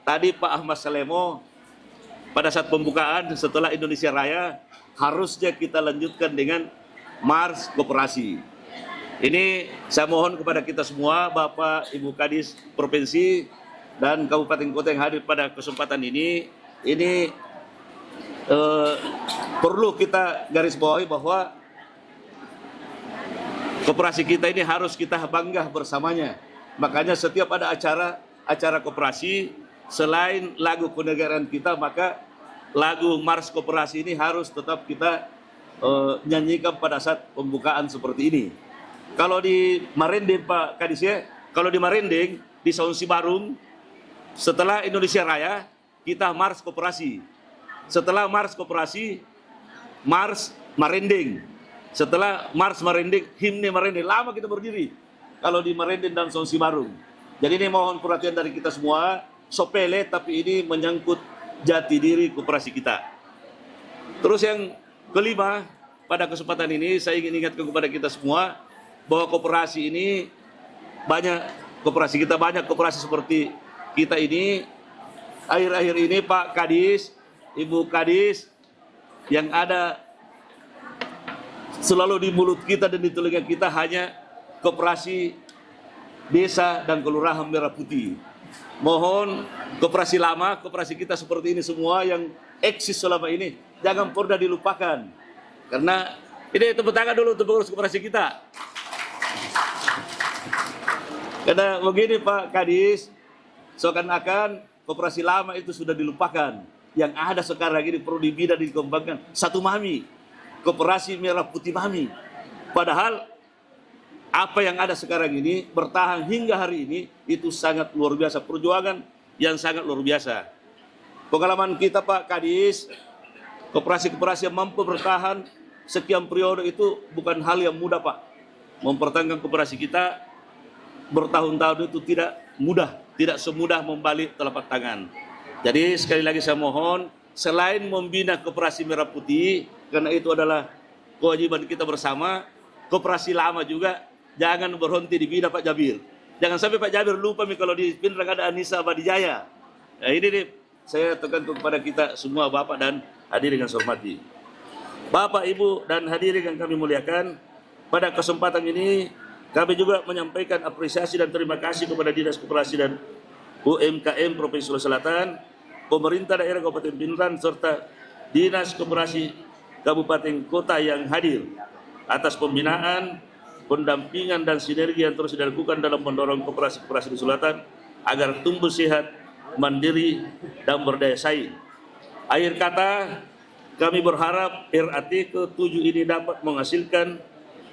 tadi Pak Ahmad Salemo pada saat pembukaan setelah Indonesia Raya harusnya kita lanjutkan dengan Mars Koperasi. Ini saya mohon kepada kita semua, Bapak Ibu Kadis Provinsi dan Kabupaten Kota yang hadir pada kesempatan ini perlu kita garis bawahi bahwa koperasi kita ini harus kita bangga bersamanya. Makanya setiap ada acara koperasi, selain lagu kenegaraan kita, maka lagu Mars Koperasi ini harus tetap kita nyanyikan pada saat pembukaan seperti ini. Kalau di Marinding Pak Kadis ya, kalau di Marinding, di Saunsi Barung, setelah Indonesia Raya, kita Mars Koperasi. Setelah Mars Koperasi, Mars Marinding. Setelah Mars Marinding, himne Marinding. Lama kita berdiri kalau di Marinding dan Saunsi Barung. Jadi ini mohon perhatian dari kita semua, sepele tapi ini menyangkut jati diri koperasi kita. Terus yang kelima, pada kesempatan ini saya ingin ingatkan kepada kita semua bahwa koperasi ini banyak koperasi seperti kita ini. Akhir-akhir ini Pak Kadis, Ibu Kadis yang ada selalu di mulut kita dan di telinga kita hanya koperasi desa dan kelurahan Merah Putih. Mohon koperasi lama, koperasi kita seperti ini semua yang eksis selama ini jangan pernah dilupakan. Karena ini tepuk tangan dulu untuk pengurus koperasi kita. Karena begini Pak Kadis, seakan-akan koperasi lama itu sudah dilupakan. Yang ada sekarang ini perlu dibina dan dikembangkan. Satu Mami, koperasi Merah Putih Mami. Padahal apa yang ada sekarang ini bertahan hingga hari ini itu sangat luar biasa, perjuangan yang sangat luar biasa. Pengalaman kita Pak Kadis, koperasi-koperasi yang mampu bertahan sekian periode itu bukan hal yang mudah Pak. Mempertahankan koperasi kita bertahun-tahun itu tidak mudah, tidak semudah membalik telapak tangan. Jadi sekali lagi saya mohon, selain membina koperasi Merah Putih, karena itu adalah kewajiban kita bersama, koperasi lama juga jangan berhenti dibina Pak Jabir. Jangan sampai Pak Jabir lupa kalau di Pindrang ada Anissa Abadijaya. Nah ini nih, saya tekan kepada kita semua Bapak dan hadirin yang saya hormati. Bapak, Ibu, dan hadirin yang kami muliakan, pada kesempatan ini kami juga menyampaikan apresiasi dan terima kasih kepada Dinas Koperasi dan UMKM Provinsi Sulawesi Selatan, pemerintah daerah Kabupaten Pindrang, serta Dinas Koperasi Kabupaten Kota yang hadir atas pembinaan, pendampingan, dan sinergi yang terus dilakukan dalam mendorong koperasi-koperasi di Selatan agar tumbuh sehat, mandiri, dan berdaya saing. Akhir kata, kami berharap RAT ke-7 ini dapat menghasilkan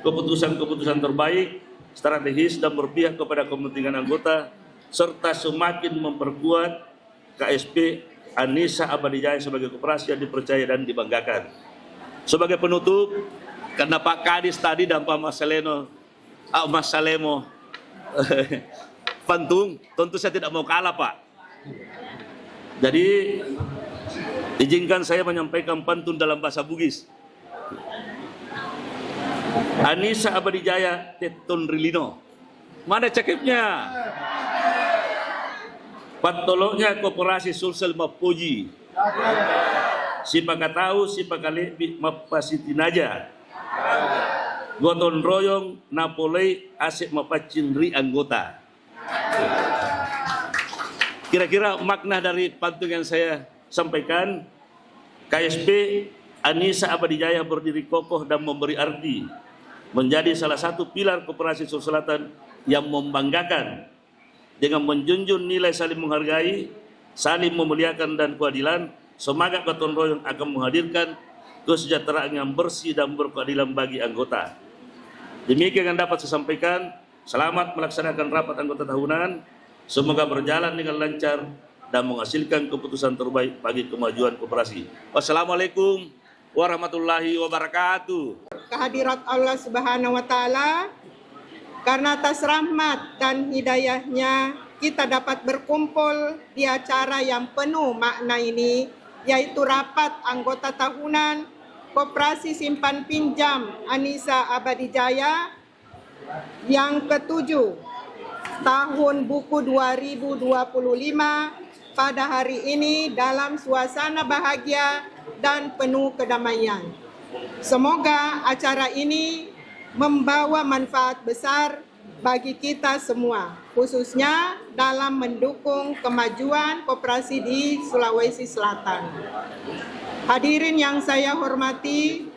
keputusan-keputusan terbaik, strategis, dan berpihak kepada kepentingan anggota, serta semakin memperkuat KSP Anissa Abadijaya sebagai koperasi yang dipercaya dan dibanggakan. Sebagai penutup, karena Pak Kadis tadi dan Pak Mas Salemo pantung, tentu saya tidak mau kalah Pak. Jadi izinkan saya menyampaikan pantun dalam bahasa Bugis. Anissa Abadijaya Teton Rilino. Mana cakepnya? Patolognya koperasi Sulsel Mapuji. Si pakatau, si pakalebi mapasitinaja. gotong royong napolei asik mapacin ri anggota. Kira-kira makna dari pantun yang saya sampaikan, KSP Anissa Abadijaya berdiri kokoh dan memberi arti, menjadi salah satu pilar koperasi Sulawesi Selatan yang membanggakan dengan menjunjung nilai saling menghargai, saling memuliakan dan keadilan. Semangat gotong royong akan menghadirkan kesejahteraan yang bersih dan berkeadilan bagi anggota. Demikian yang dapat saya sampaikan. Selamat melaksanakan rapat anggota tahunan. Semoga berjalan dengan lancar dan menghasilkan keputusan terbaik bagi kemajuan koperasi. Wassalamualaikum warahmatullahi wabarakatuh. Kehadirat Allah Subhanahu wa taala, karena atas rahmat dan hidayahnya kita dapat berkumpul di acara yang penuh makna ini, yaitu rapat anggota tahunan Koperasi Simpan Pinjam Anissa Abadijaya yang ke-7 tahun buku 2025 pada hari ini dalam suasana bahagia dan penuh kedamaian. Semoga acara ini membawa manfaat besar bagi kita semua, khususnya dalam mendukung kemajuan koperasi di Sulawesi Selatan. Hadirin yang saya hormati,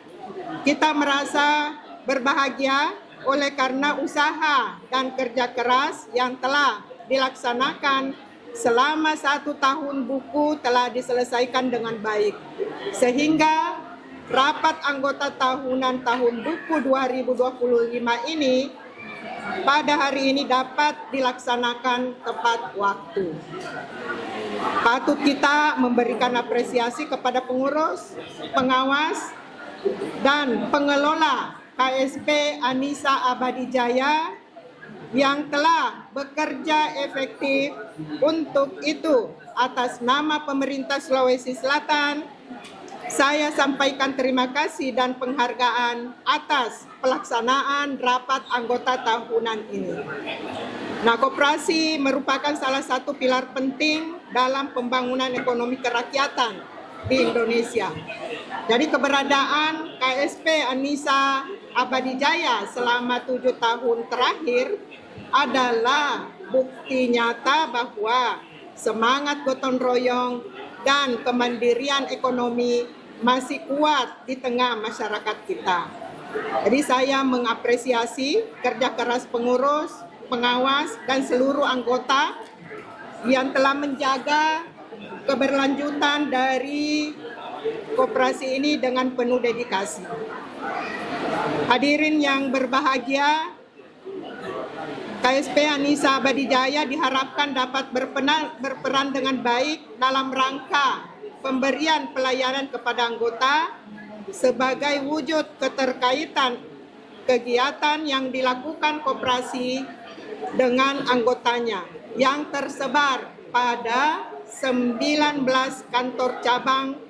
kita merasa berbahagia oleh karena usaha dan kerja keras yang telah dilaksanakan selama 1 tahun buku telah diselesaikan dengan baik. Sehingga rapat anggota tahunan tahun buku 2025 ini pada hari ini dapat dilaksanakan tepat waktu. Patut kita memberikan apresiasi kepada pengurus, pengawas, dan pengelola KSP Anissa Abadijaya yang telah bekerja efektif. Untuk itu, atas nama pemerintah Sulawesi Selatan, saya sampaikan terima kasih dan penghargaan atas pelaksanaan rapat anggota tahunan ini. Nah, koperasi merupakan salah satu pilar penting dalam pembangunan ekonomi kerakyatan di Indonesia. Jadi keberadaan KSP Anissa Abadijaya selama 7 tahun terakhir adalah bukti nyata bahwa semangat gotong royong dan kemandirian ekonomi masih kuat di tengah masyarakat kita. Jadi saya mengapresiasi kerja keras pengurus, pengawas, dan seluruh anggota yang telah menjaga keberlanjutan dari koperasi ini dengan penuh dedikasi. Hadirin yang berbahagia, KSP Anissa Abadijaya diharapkan dapat berperan dengan baik dalam rangka pemberian pelayanan kepada anggota sebagai wujud keterkaitan kegiatan yang dilakukan koperasi dengan anggotanya yang tersebar pada 19 kantor cabang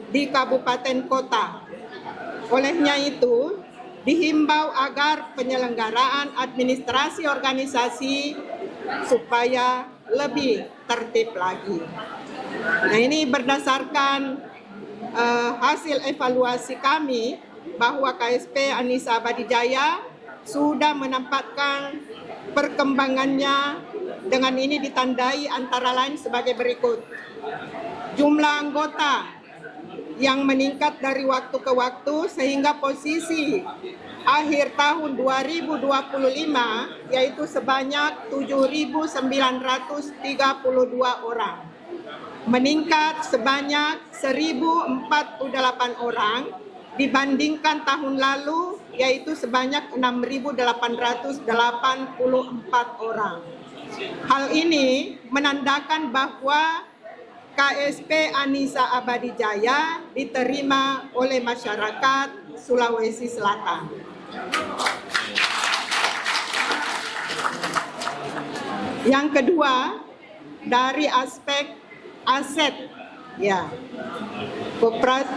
di kabupaten kota. Olehnya itu, dihimbau agar penyelenggaraan administrasi organisasi supaya lebih tertib lagi. Nah, ini berdasarkan hasil evaluasi kami bahwa KSP Anissa Abadijaya sudah menempatkan perkembangannya dengan ini ditandai antara lain sebagai berikut. Jumlah anggota yang meningkat dari waktu ke waktu sehingga posisi akhir tahun 2025 yaitu sebanyak 7.932 orang. Meningkat sebanyak 1.048 orang dibandingkan tahun lalu yaitu sebanyak 6.884 orang. Hal ini menandakan bahwa KSP Anissa Abadijaya diterima oleh masyarakat Sulawesi Selatan. Yang kedua, dari aspek aset, ya,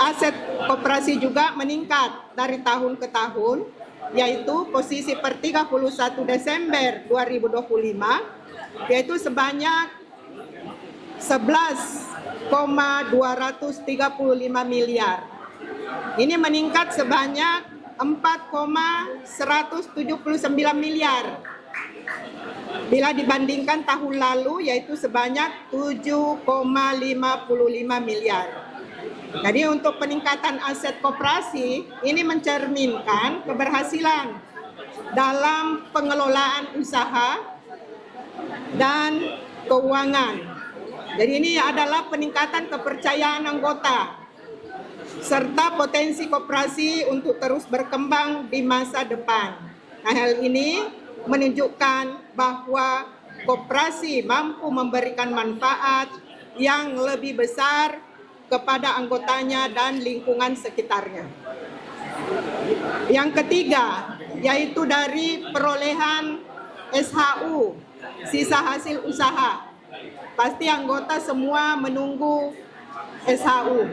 aset koperasi juga meningkat dari tahun ke tahun, yaitu posisi per 31 Desember 2025 yaitu sebanyak 11,235 miliar. Ini meningkat sebanyak 4,179 miliar. Bila dibandingkan tahun lalu yaitu sebanyak 7,55 miliar. Jadi untuk peningkatan aset koperasi ini mencerminkan keberhasilan dalam pengelolaan usaha dan keuangan. Jadi ini adalah peningkatan kepercayaan anggota serta potensi koperasi untuk terus berkembang di masa depan. Nah, hal ini menunjukkan bahwa koperasi mampu memberikan manfaat yang lebih besar kepada anggotanya dan lingkungan sekitarnya. Yang ketiga, yaitu dari perolehan SHU, sisa hasil usaha. Pasti anggota semua menunggu SHU.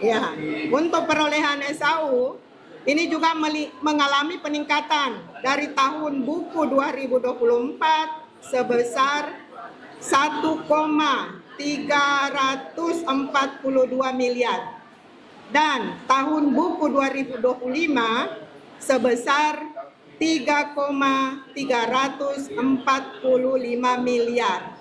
Ya, untuk perolehan SHU ini juga mengalami peningkatan dari tahun buku 2024 sebesar 1,342 miliar dan tahun buku 2025 sebesar 3,345 miliar.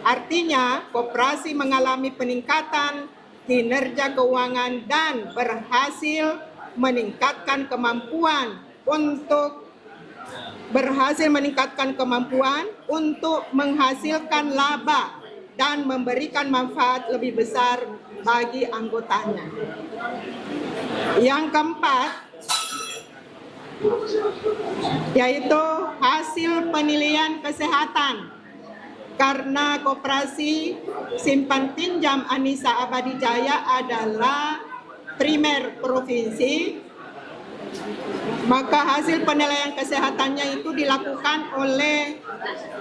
Artinya, koperasi mengalami peningkatan kinerja keuangan dan berhasil meningkatkan kemampuan untuk menghasilkan laba dan memberikan manfaat lebih besar bagi anggotanya. Yang keempat, yaitu hasil penilaian kesehatan. Karena koperasi simpan pinjam Anissa Abadi Jaya adalah primer provinsi, maka hasil penilaian kesehatannya itu dilakukan oleh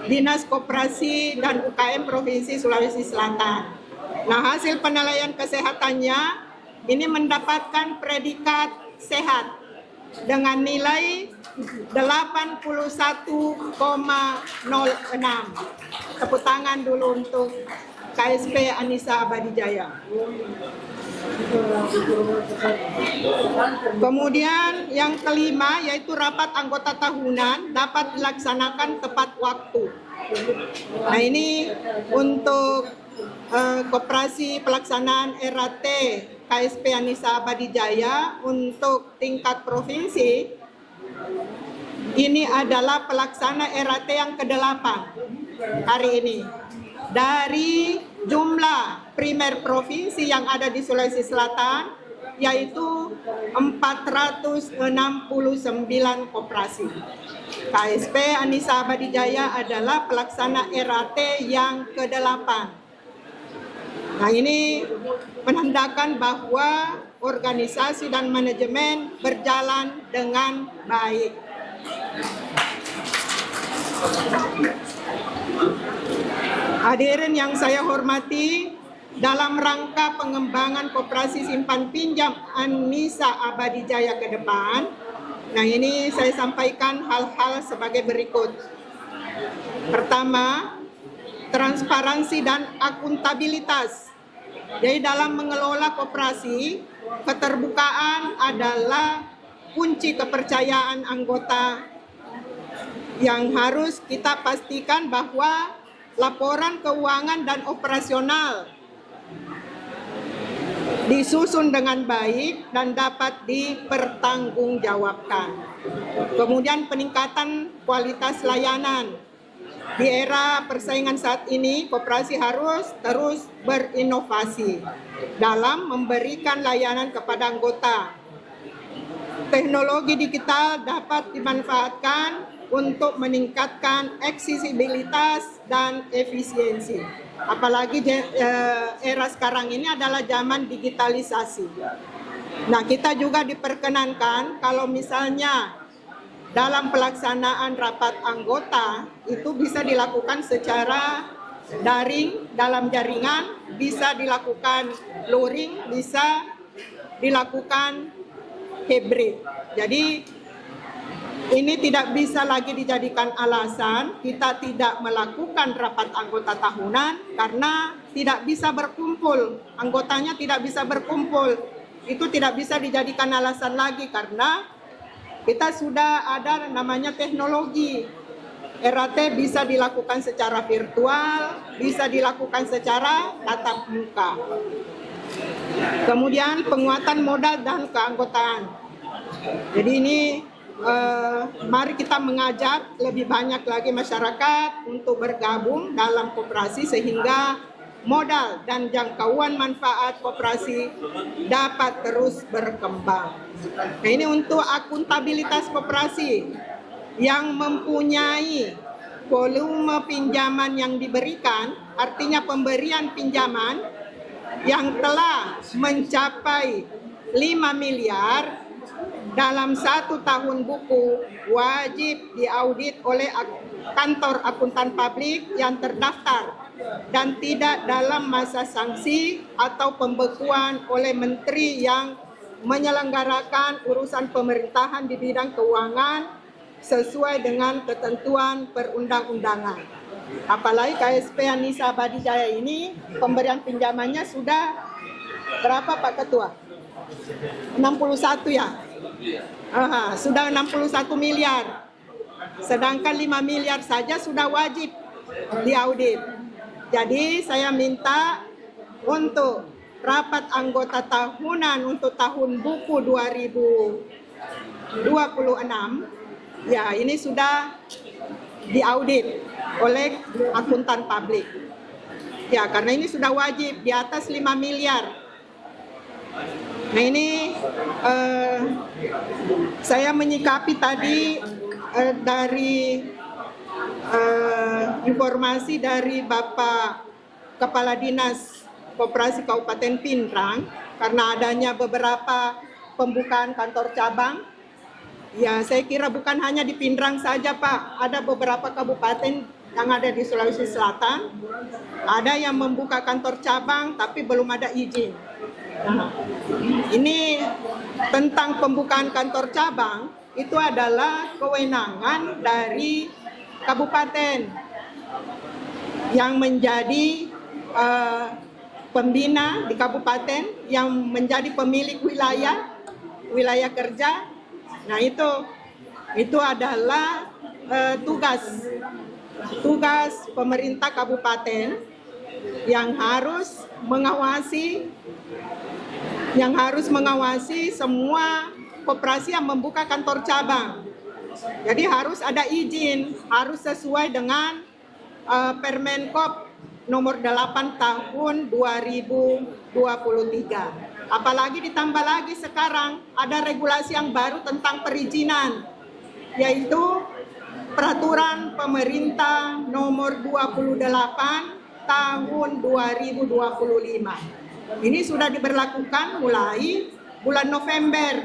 Dinas Koperasi dan UKM Provinsi Sulawesi Selatan. Nah, hasil penilaian kesehatannya ini mendapatkan predikat sehat dengan nilai 81,06. Tepuk tangan dulu untuk KSP Anissa Abadi Jaya. Kemudian yang kelima yaitu rapat anggota tahunan dapat dilaksanakan tepat waktu. Nah, ini untuk koperasi pelaksanaan RAT KSP Anissa Abadi Jaya untuk tingkat provinsi. Ini adalah pelaksana RAT yang ke-8 hari ini. Dari jumlah primer provinsi yang ada di Sulawesi Selatan, yaitu 469 koperasi. KSP Anissa Abadi Jaya adalah pelaksana RAT yang ke-8. Nah, ini menandakan bahwa organisasi dan manajemen berjalan dengan baik. Hadirin yang saya hormati, dalam rangka pengembangan koperasi simpan pinjam Anissa Abadi Jaya ke depan, nah ini saya sampaikan hal-hal sebagai berikut. Pertama, transparansi dan akuntabilitas. Jadi dalam mengelola koperasi, keterbukaan adalah kunci kepercayaan anggota yang harus kita pastikan bahwa laporan keuangan dan operasional disusun dengan baik dan dapat dipertanggungjawabkan. Kemudian peningkatan kualitas layanan. Di era persaingan saat ini, koperasi harus terus berinovasi dalam memberikan layanan kepada anggota. Teknologi digital dapat dimanfaatkan untuk meningkatkan aksesibilitas dan efisiensi. Apalagi era sekarang ini adalah zaman digitalisasi. Nah, kita juga diperkenankan kalau misalnya dalam pelaksanaan rapat anggota itu bisa dilakukan secara daring dalam jaringan, bisa dilakukan luring, bisa dilakukan hybrid. Jadi ini tidak bisa lagi dijadikan alasan kita tidak melakukan rapat anggota tahunan karena tidak bisa berkumpul, anggotanya tidak bisa berkumpul. Itu tidak bisa dijadikan alasan lagi karena kita sudah ada namanya teknologi. RAT bisa dilakukan secara virtual, bisa dilakukan secara tatap muka. Kemudian penguatan modal dan keanggotaan. Jadi ini mari kita mengajak lebih banyak lagi masyarakat untuk bergabung dalam koperasi sehingga modal dan jangkauan manfaat koperasi dapat terus berkembang. Nah, ini untuk akuntabilitas koperasi yang mempunyai volume pinjaman yang diberikan, artinya pemberian pinjaman yang telah mencapai 5 miliar dalam 1 tahun buku wajib diaudit oleh kantor akuntan publik yang terdaftar dan tidak dalam masa sanksi atau pembekuan oleh menteri yang menyelenggarakan urusan pemerintahan di bidang keuangan sesuai dengan ketentuan perundang-undangan. Apalagi KSP Anissa Abadijaya ini pemberian pinjamannya sudah berapa Pak Ketua? 61 ya? Sudah 61 miliar. Sedangkan 5 miliar saja sudah wajib diaudit. Jadi saya minta untuk rapat anggota tahunan untuk tahun buku 2026, ya ini sudah diaudit oleh akuntan publik. Ya karena ini sudah wajib di atas 5 miliar. Nah ini saya menyikapi tadi dari informasi dari Bapak Kepala Dinas Koperasi Kabupaten Pindrang karena adanya beberapa pembukaan kantor cabang. Ya saya kira bukan hanya di Pindrang saja Pak, ada beberapa kabupaten yang ada di Sulawesi Selatan, ada yang membuka kantor cabang tapi belum ada izin. Nah, ini tentang pembukaan kantor cabang itu adalah kewenangan dari kabupaten yang menjadi pembina di kabupaten yang menjadi pemilik wilayah kerja. Nah itu adalah tugas pemerintah kabupaten yang harus mengawasi semua koperasi yang membuka kantor cabang. Jadi harus ada izin, harus sesuai dengan Permenkop nomor 8 tahun 2023. Apalagi ditambah lagi sekarang ada regulasi yang baru tentang perizinan, yaitu Peraturan Pemerintah nomor 28 tahun 2025. Ini sudah diberlakukan mulai bulan November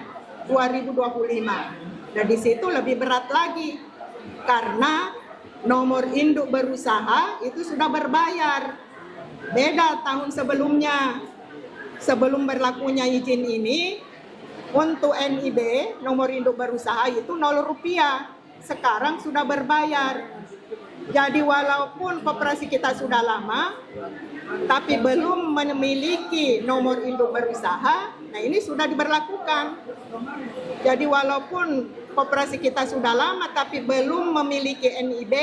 2025. Dan di situ lebih berat lagi karena nomor induk berusaha itu sudah berbayar. Beda tahun sebelumnya. Sebelum berlakunya izin ini, untuk NIB, nomor induk berusaha itu 0 rupiah. Sekarang sudah berbayar. Jadi walaupun koperasi kita sudah lama, tapi belum memiliki nomor induk berusaha, nah ini sudah diberlakukan. Jadi walaupun koperasi kita sudah lama tapi belum memiliki NIB,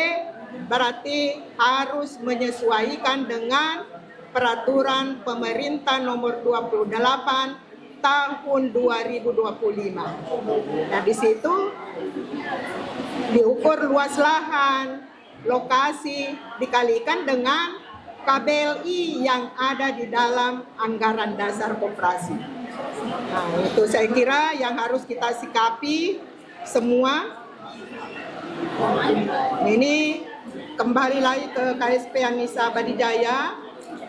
berarti harus menyesuaikan dengan Peraturan Pemerintah nomor 28 tahun 2025. Nah di situ diukur luas lahan, lokasi dikalikan dengan KBLI yang ada di dalam anggaran dasar koperasi. Nah, itu saya kira yang harus kita sikapi semua. Ini kembali lagi ke KSP Anissa Abadijaya.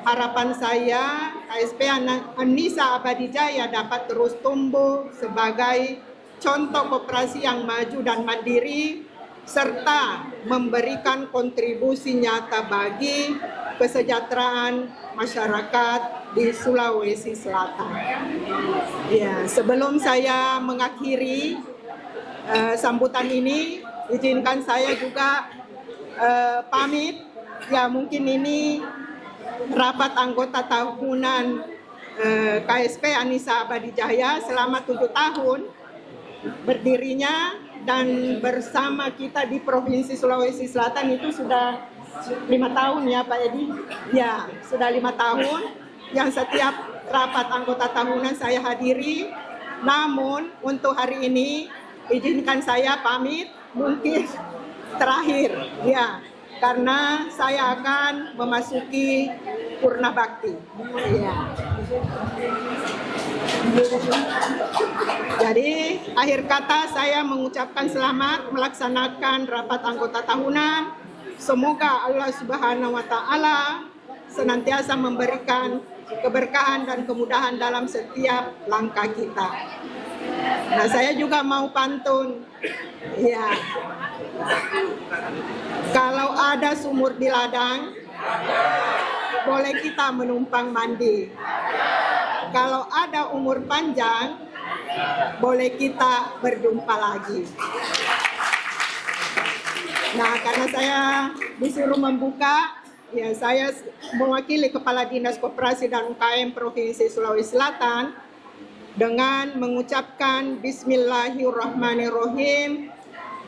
Harapan saya KSP Anissa Abadijaya dapat terus tumbuh sebagai contoh koperasi yang maju dan mandiri serta memberikan kontribusi nyata bagi kesejahteraan masyarakat di Sulawesi Selatan. Ya, sebelum saya mengakhiri sambutan ini, izinkan saya juga pamit. Ya, mungkin ini rapat anggota tahunan KSP Anissa Abadijaya selama 7 tahun. berdirinya dan bersama kita di Provinsi Sulawesi Selatan itu sudah 5 tahun ya Pak Edi? Ya, sudah 5 tahun yang setiap rapat anggota tahunan saya hadiri. Namun untuk hari ini izinkan saya pamit mungkin terakhir ya, karena saya akan memasuki Purna Bakti. Ya. Jadi akhir kata saya mengucapkan selamat melaksanakan rapat anggota tahunan. Semoga Allah Subhanahu wa taala senantiasa memberikan keberkahan dan kemudahan dalam setiap langkah kita. Nah, saya juga mau pantun. Ya. Kalau ada sumur di ladang, boleh kita menumpang mandi. Kalau ada umur panjang, boleh kita berjumpa lagi. Nah, karena saya disuruh membuka, ya saya mewakili Kepala Dinas Koperasi dan UKM Provinsi Sulawesi Selatan dengan mengucapkan Bismillahirrahmanirrahim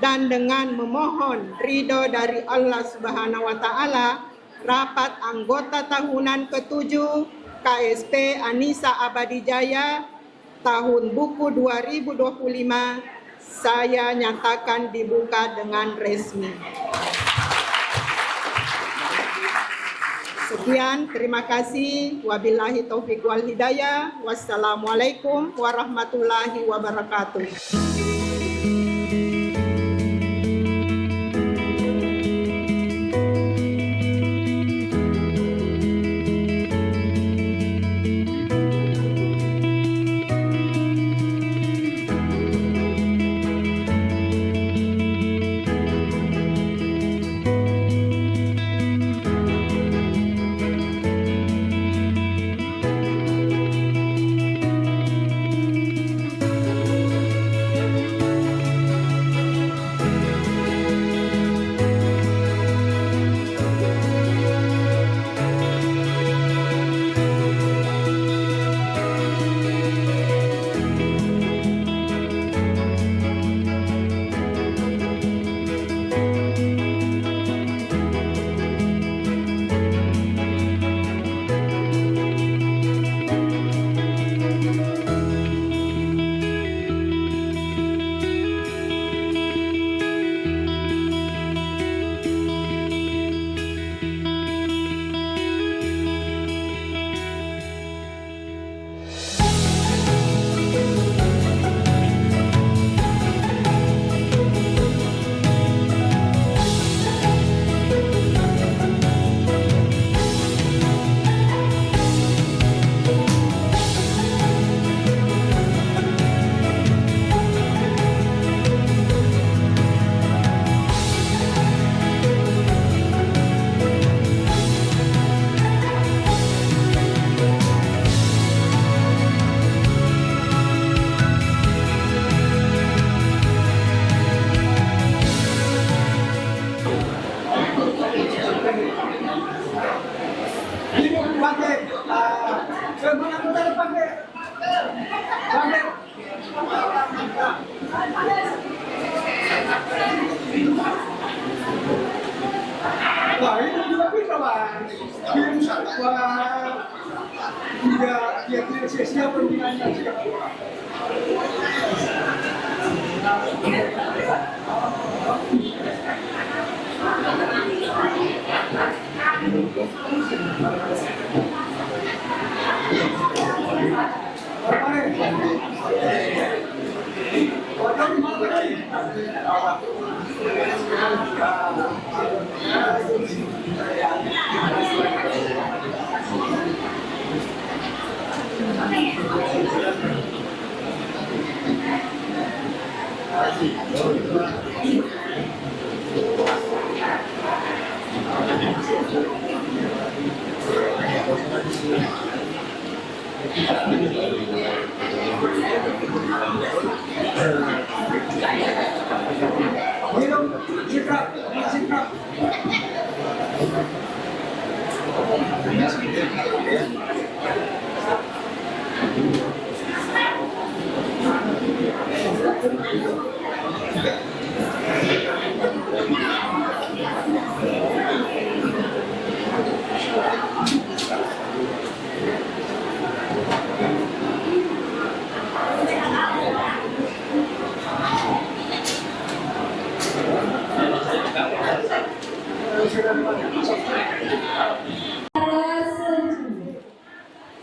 dan dengan memohon ridho dari Allah Subhanahu wa taala, rapat anggota tahunan ke-7 KSP Anissa Abadijaya tahun buku 2025 saya nyatakan dibuka dengan resmi. Sekian, terima kasih. Wabillahi taufiq wal hidayah. Wassalamualaikum warahmatullahi wabarakatuh. Wah, itu juga bisa, Pak. Wah, tidak sia-sia pembinaannya.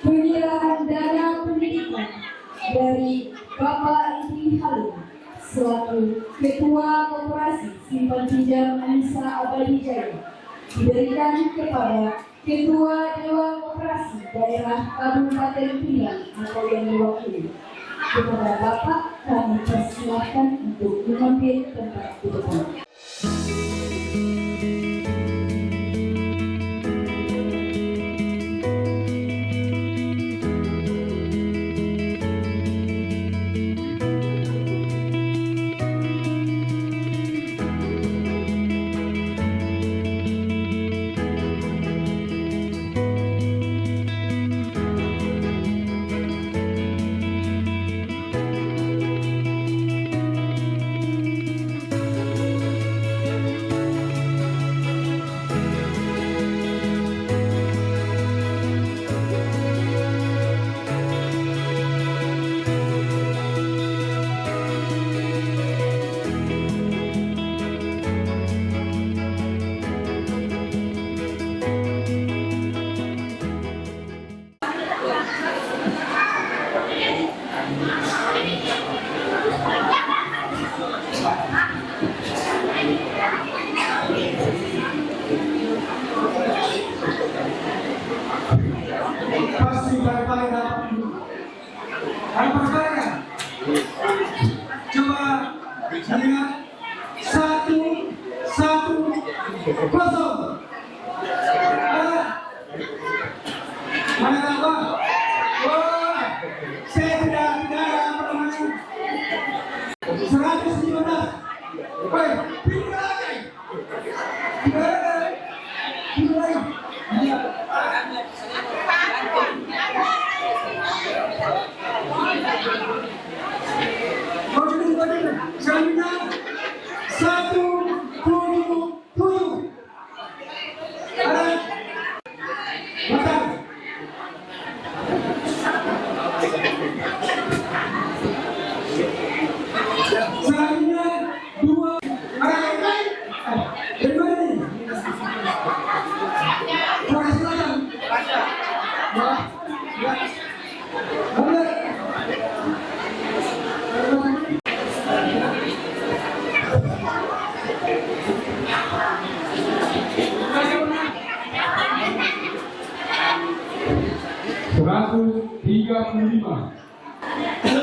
Penyerahan dana pendidikan dari Bapak Indi Halim selaku Ketua Koperasi Simpan Pinjam Anissa Abadi Jaya diberikan kepada Ketua Dewan Koperasi Daerah Kabupaten Pinang atau yang diwakili. Kepada Bapak kami persilahkan untuk mengambil tempat di depan. Pasti barangkali dapat pertanyaan. Coba lihat 1-1-0. Mana apa? Wah, saya tidak permainan. 115. Woi, pindah lagi. Selanjutnya 1-7-7. Makan. Selanjutnya 2.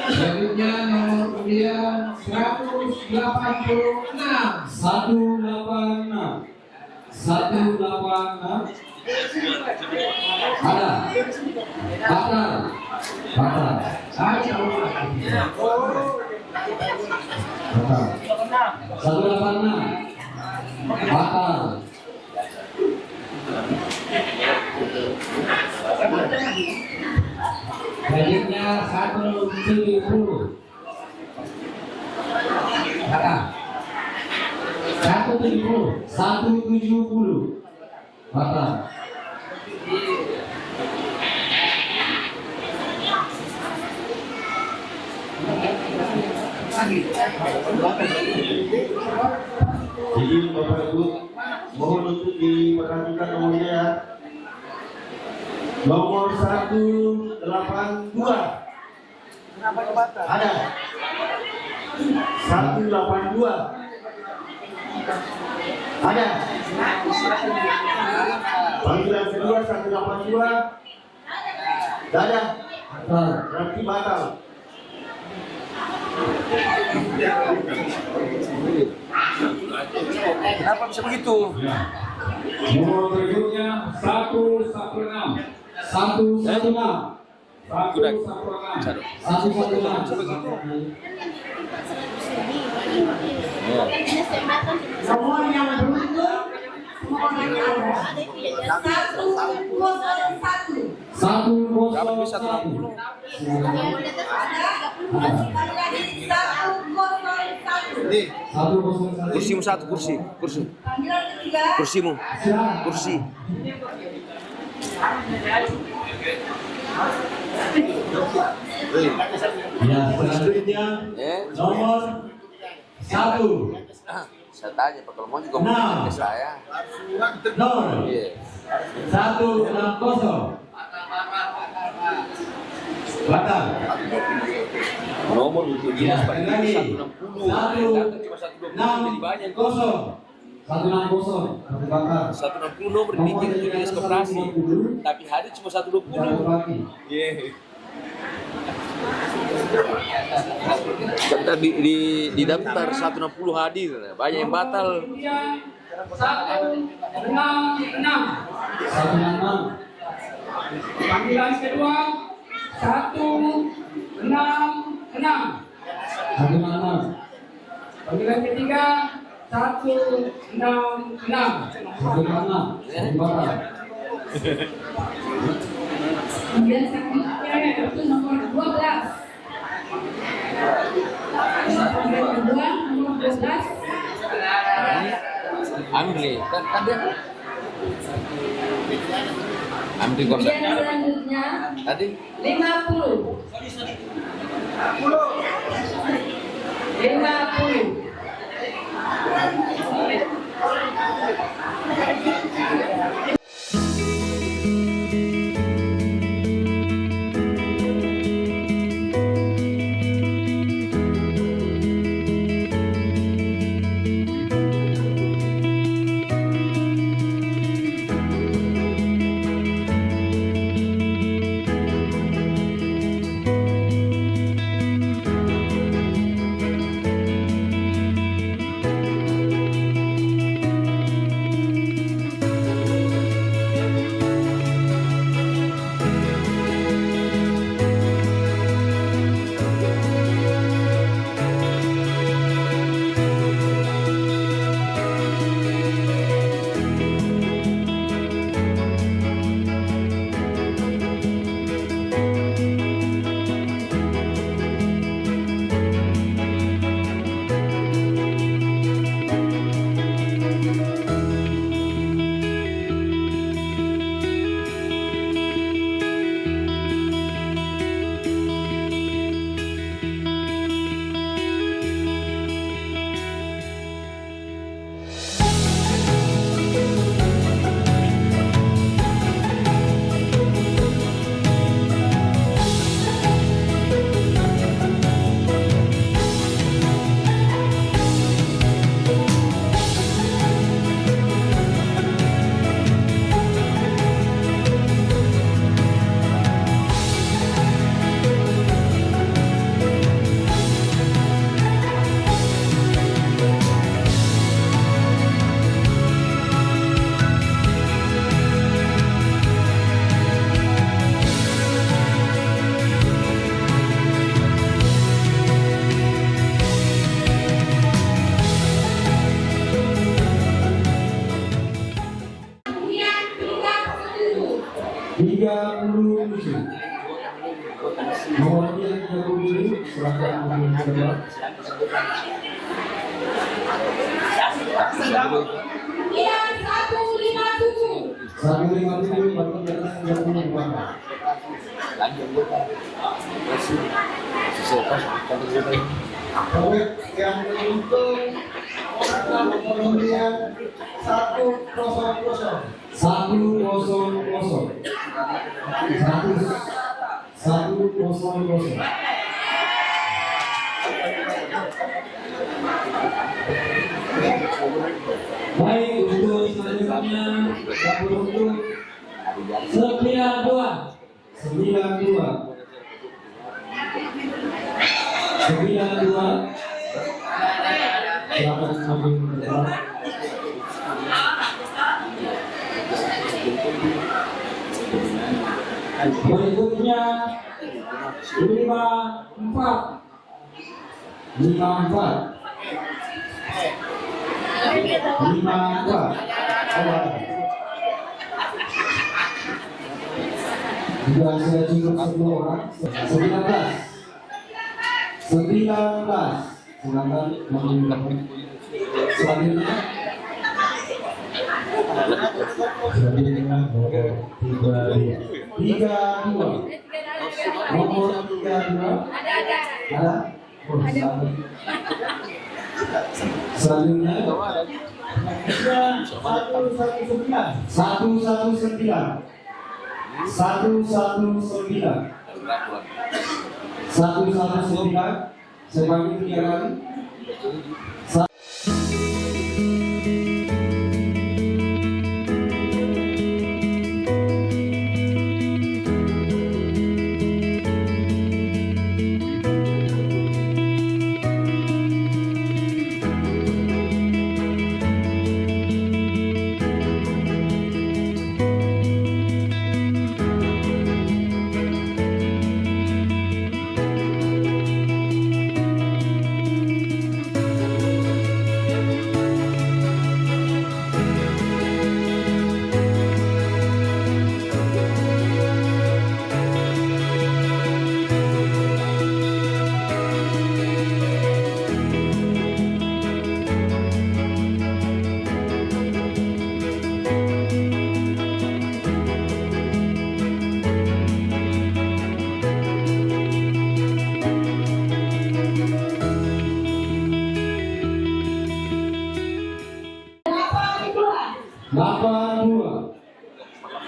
Selanjutnya nomor undian 186. 186. Ada. Batal. 186. Batal. Selanjutnya 170. Kata 170. Batal. Jadi Bapak Ibu mohon untuk diperhatikan nomornya. Nomor 182. Ada. 182. Ada. Panggilan kedua 182. Ada. Berarti batal. Kenapa bisa begitu? Nomor berikutnya 116. 116. 116. Nomor yang beruntung satu 101. Kursimu satu, kursi. Kursimu. Kursi. Ya, selanjutnya nomor 1. Saya tanya, Pak, kalau mau juga Nah. mau ke saya. 0 Iya. 160. Batal. Nomor untuk dia Sekali lagi. 160. Cuma 120 jadi banyak. 160. 160. Satu batal. 160 nomor bikin untuk dinas koperasi. Tapi hadir cuma 120. Satu lagi. Iya. Kita di daftar 160 hadir, banyak yang batal. 166. Panggilan kedua 166. 166. Panggilan ketiga 166. 166. Satu batal. Kemudian selanjutnya yaitu nomor 12. Panggilan kedua nomor 12. Amri, tadi Amri kok Kemudian selanjutnya tadi 50. 50. Kemudian 37 serahkan untuk kedua. Iya, 157. 157 bagi di atas 30 di bawah. Poin yang beruntung kemudian 100. 100. Baik, untuk selanjutnya untuk 92. 92. Silakan ambil depan. Berikutnya 54. 54. Juga saya cukup 10 orang. 19. Silakan menunjukkan selanjutnya. Tiga dua. Nomor 32. Ada. Selanjutnya 119 saya panggil 3 kali.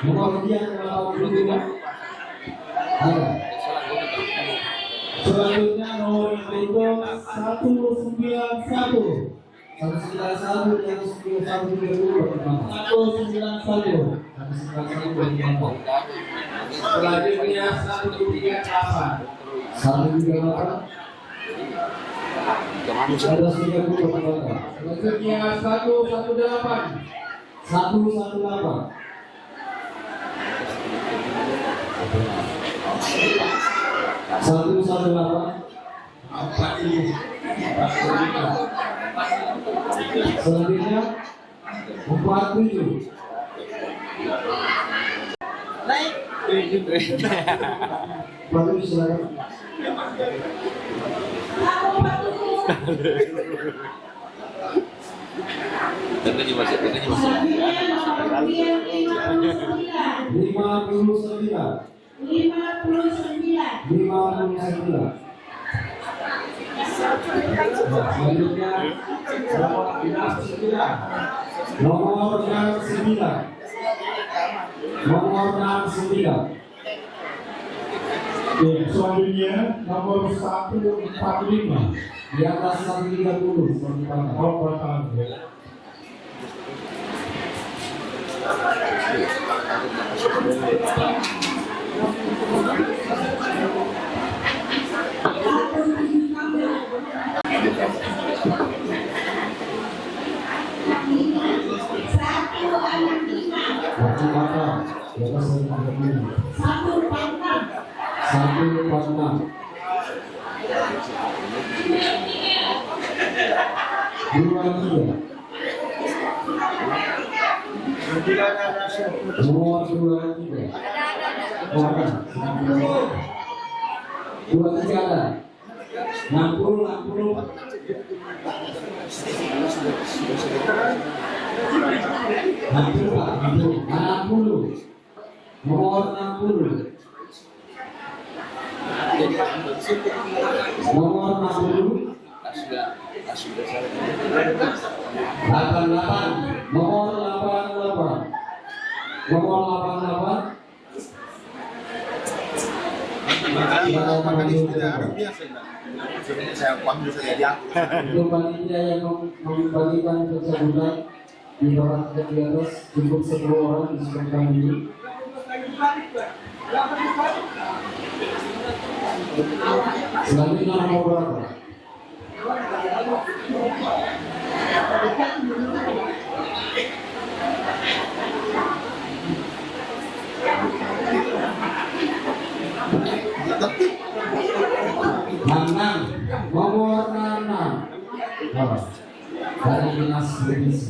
Kemudian 82 ada. Selanjutnya nomor berikut 191 yang 191 selanjutnya 138 ada 30 selanjutnya 118 selanjutnya 47 baru silakan. Ini masih. 59 selanjutnya nomor 69 selanjutnya nomor 145 di atas 130 seperti mana? Untuk panitia yang membagikan pencabutan di bawah di atas cukup 10 orang di sekitar ini. Selanjutnya nomor berapa? Nomor 66 dari dinas revisi.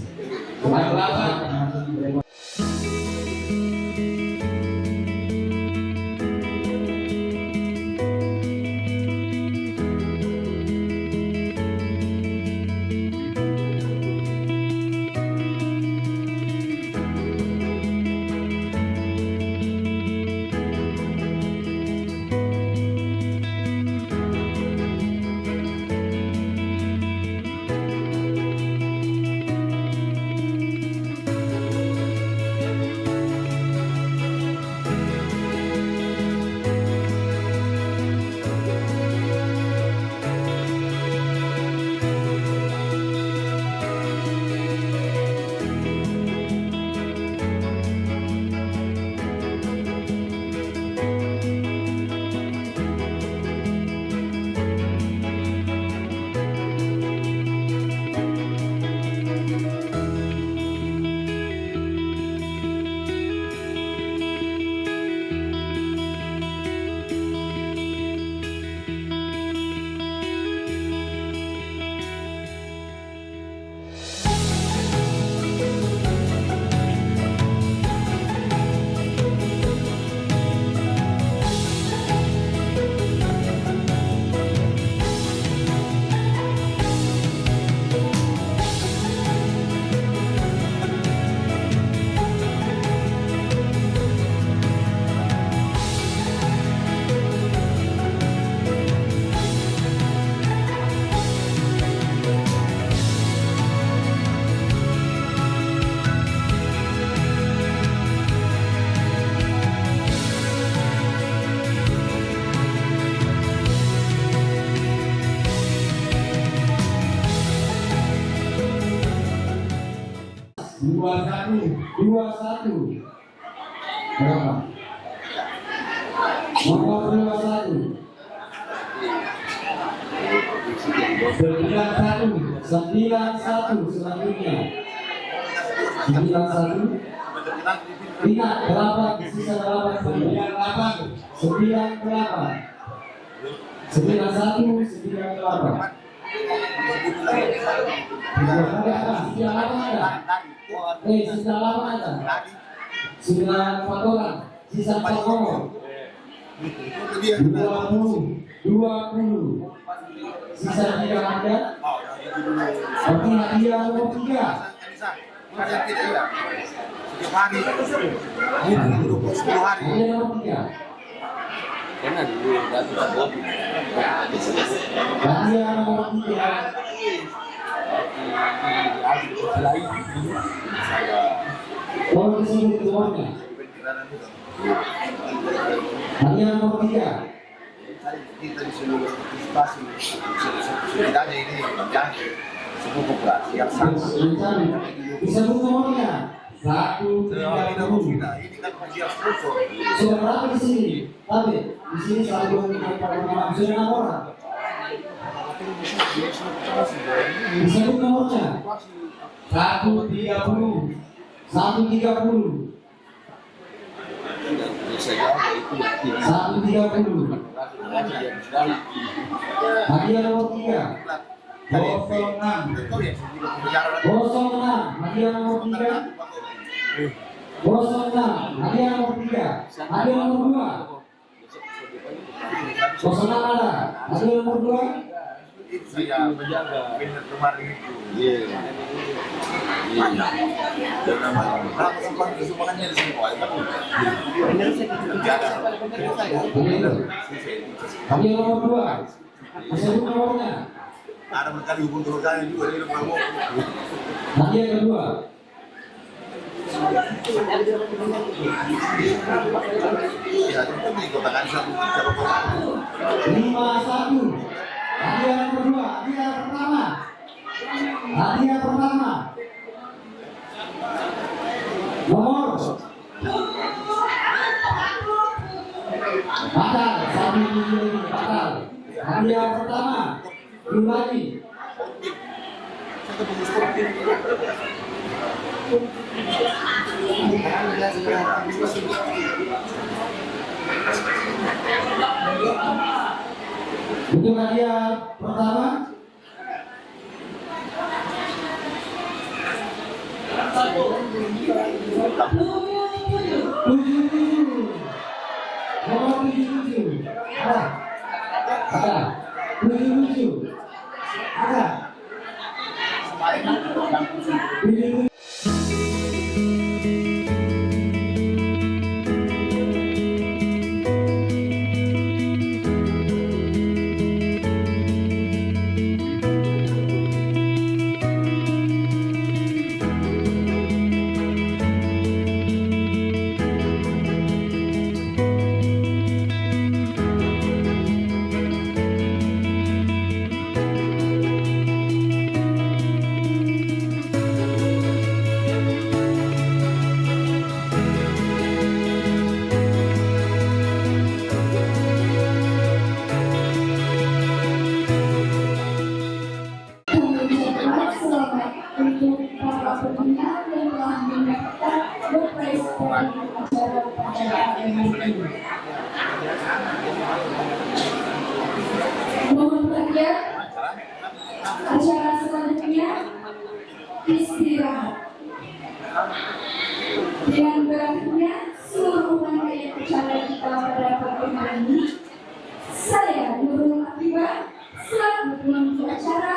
21. Berapa? Nomor 21. 91 selanjutnya. 91. Ingat 8, sisa 8. 98. 98. 91, 98. Sisa 8 ada. 94 orang. Sisa 4 nomor. 20. Sisa 3 ada. Berarti hadiah nomor 3. Hadiah nomor 3. Hadiah nomor 3. Tolong disebut nomornya. Hadiah nomor 3. Kita disuruh partisipasi setidaknya ini sebuah koperasi yang sama. Disebut nomornya. 130. Ini kan ujian sponsor. Sudah berapa di sini? Tapi di sini 146 sudah 6 orang. Disebut nomornya. 130. 130. 130. Hadiah nomor 3. 06. 06. Hadiah nomor 3. 06. Hadiah nomor 3. Hadiah nomor 2. 06 ada. Hadiah nomor 2. Saya menjaga kemarin itu. Berapa sempat kesumbangannya di sini? Hadiah nomor 2. Disebut nomornya. Ada berkali hubung turunannya juga di rumah. Hadiah kedua. Ya, itu di kota Kansar. 51. Hadiah nomor 2. Hadiah pertama. Hadiah pertama. Nomor. Batal. Batal. Hadiah pertama. Belum lagi. Untuk hadiah pertama. Nomor 77. Ada. 77. Ada. Mohon perhatian, acara selanjutnya istirahat. Dengan berakhirnya seluruh rangkaian acara kita pada pagi hari ini, saya Nurul Akibah selaku penunjuk acara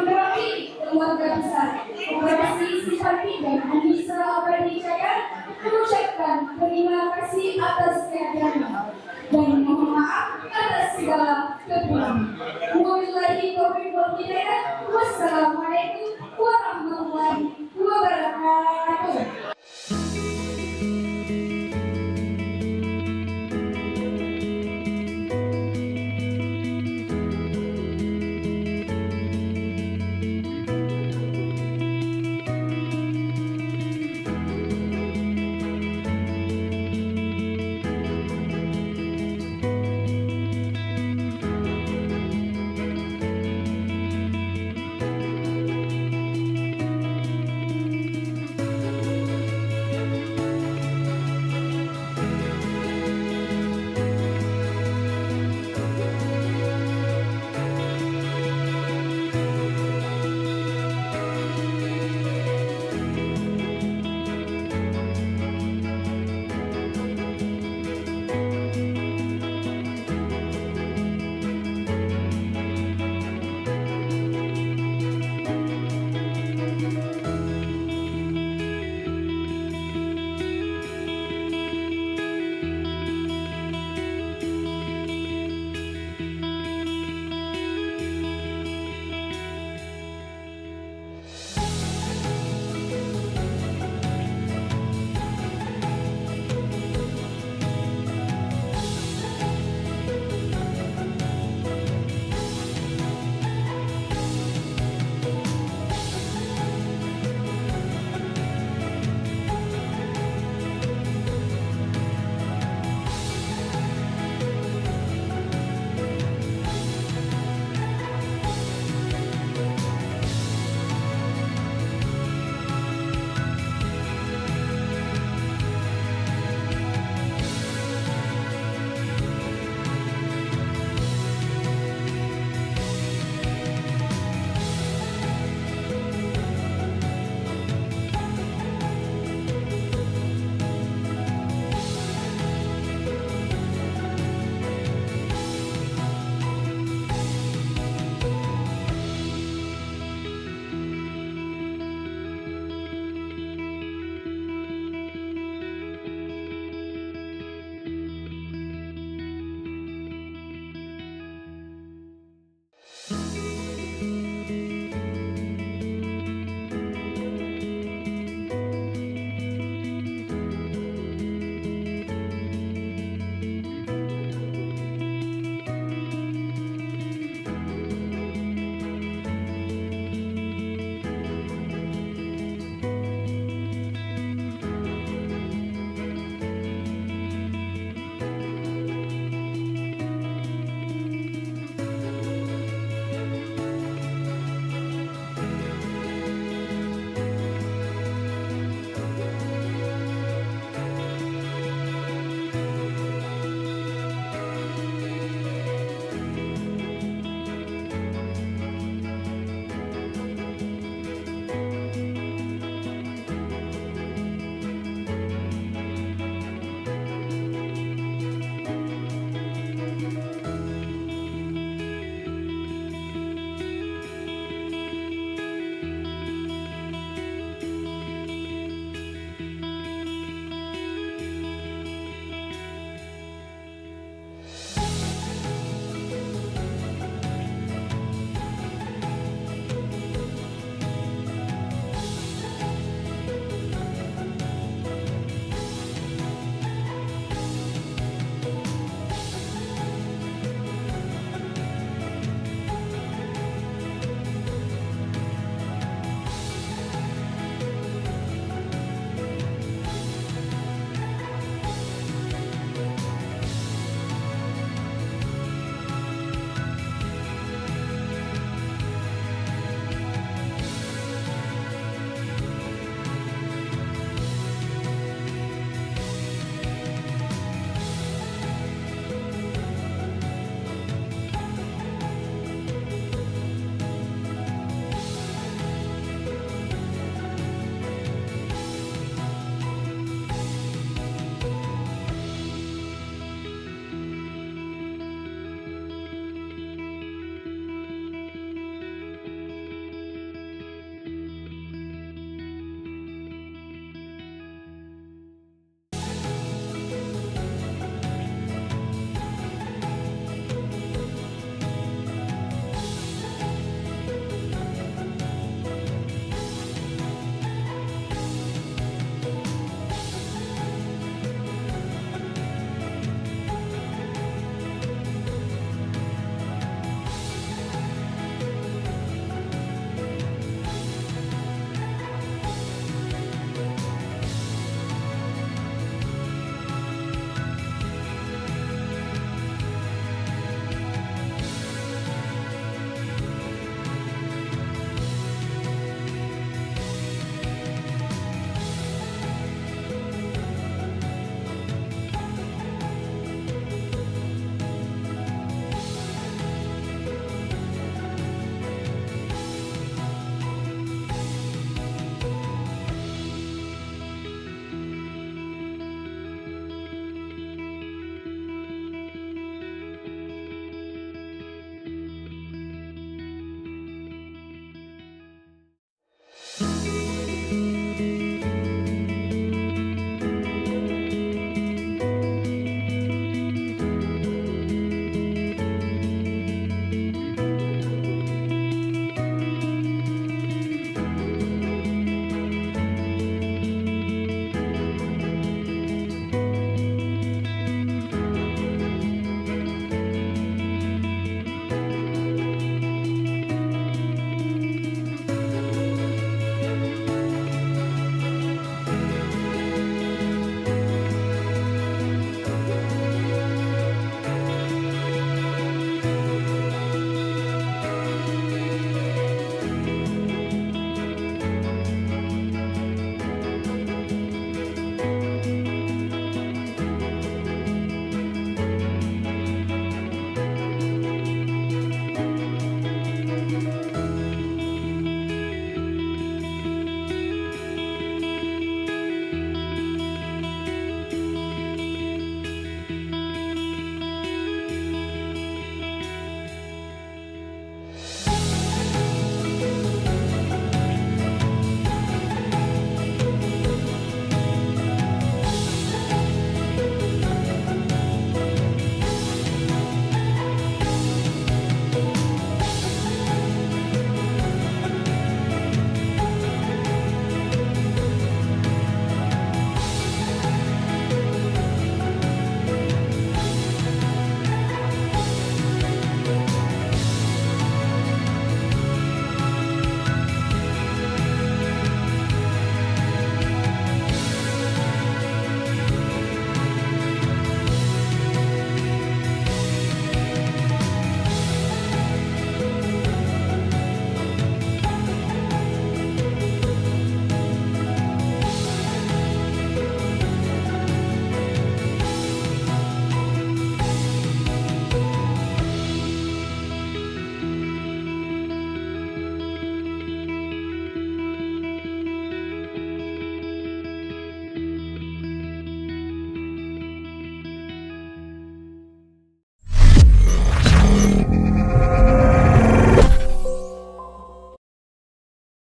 mewakili keluarga besar Koperasi Simpang Pinjam Anissa Abadi Jaya mengucapkan terima kasih atas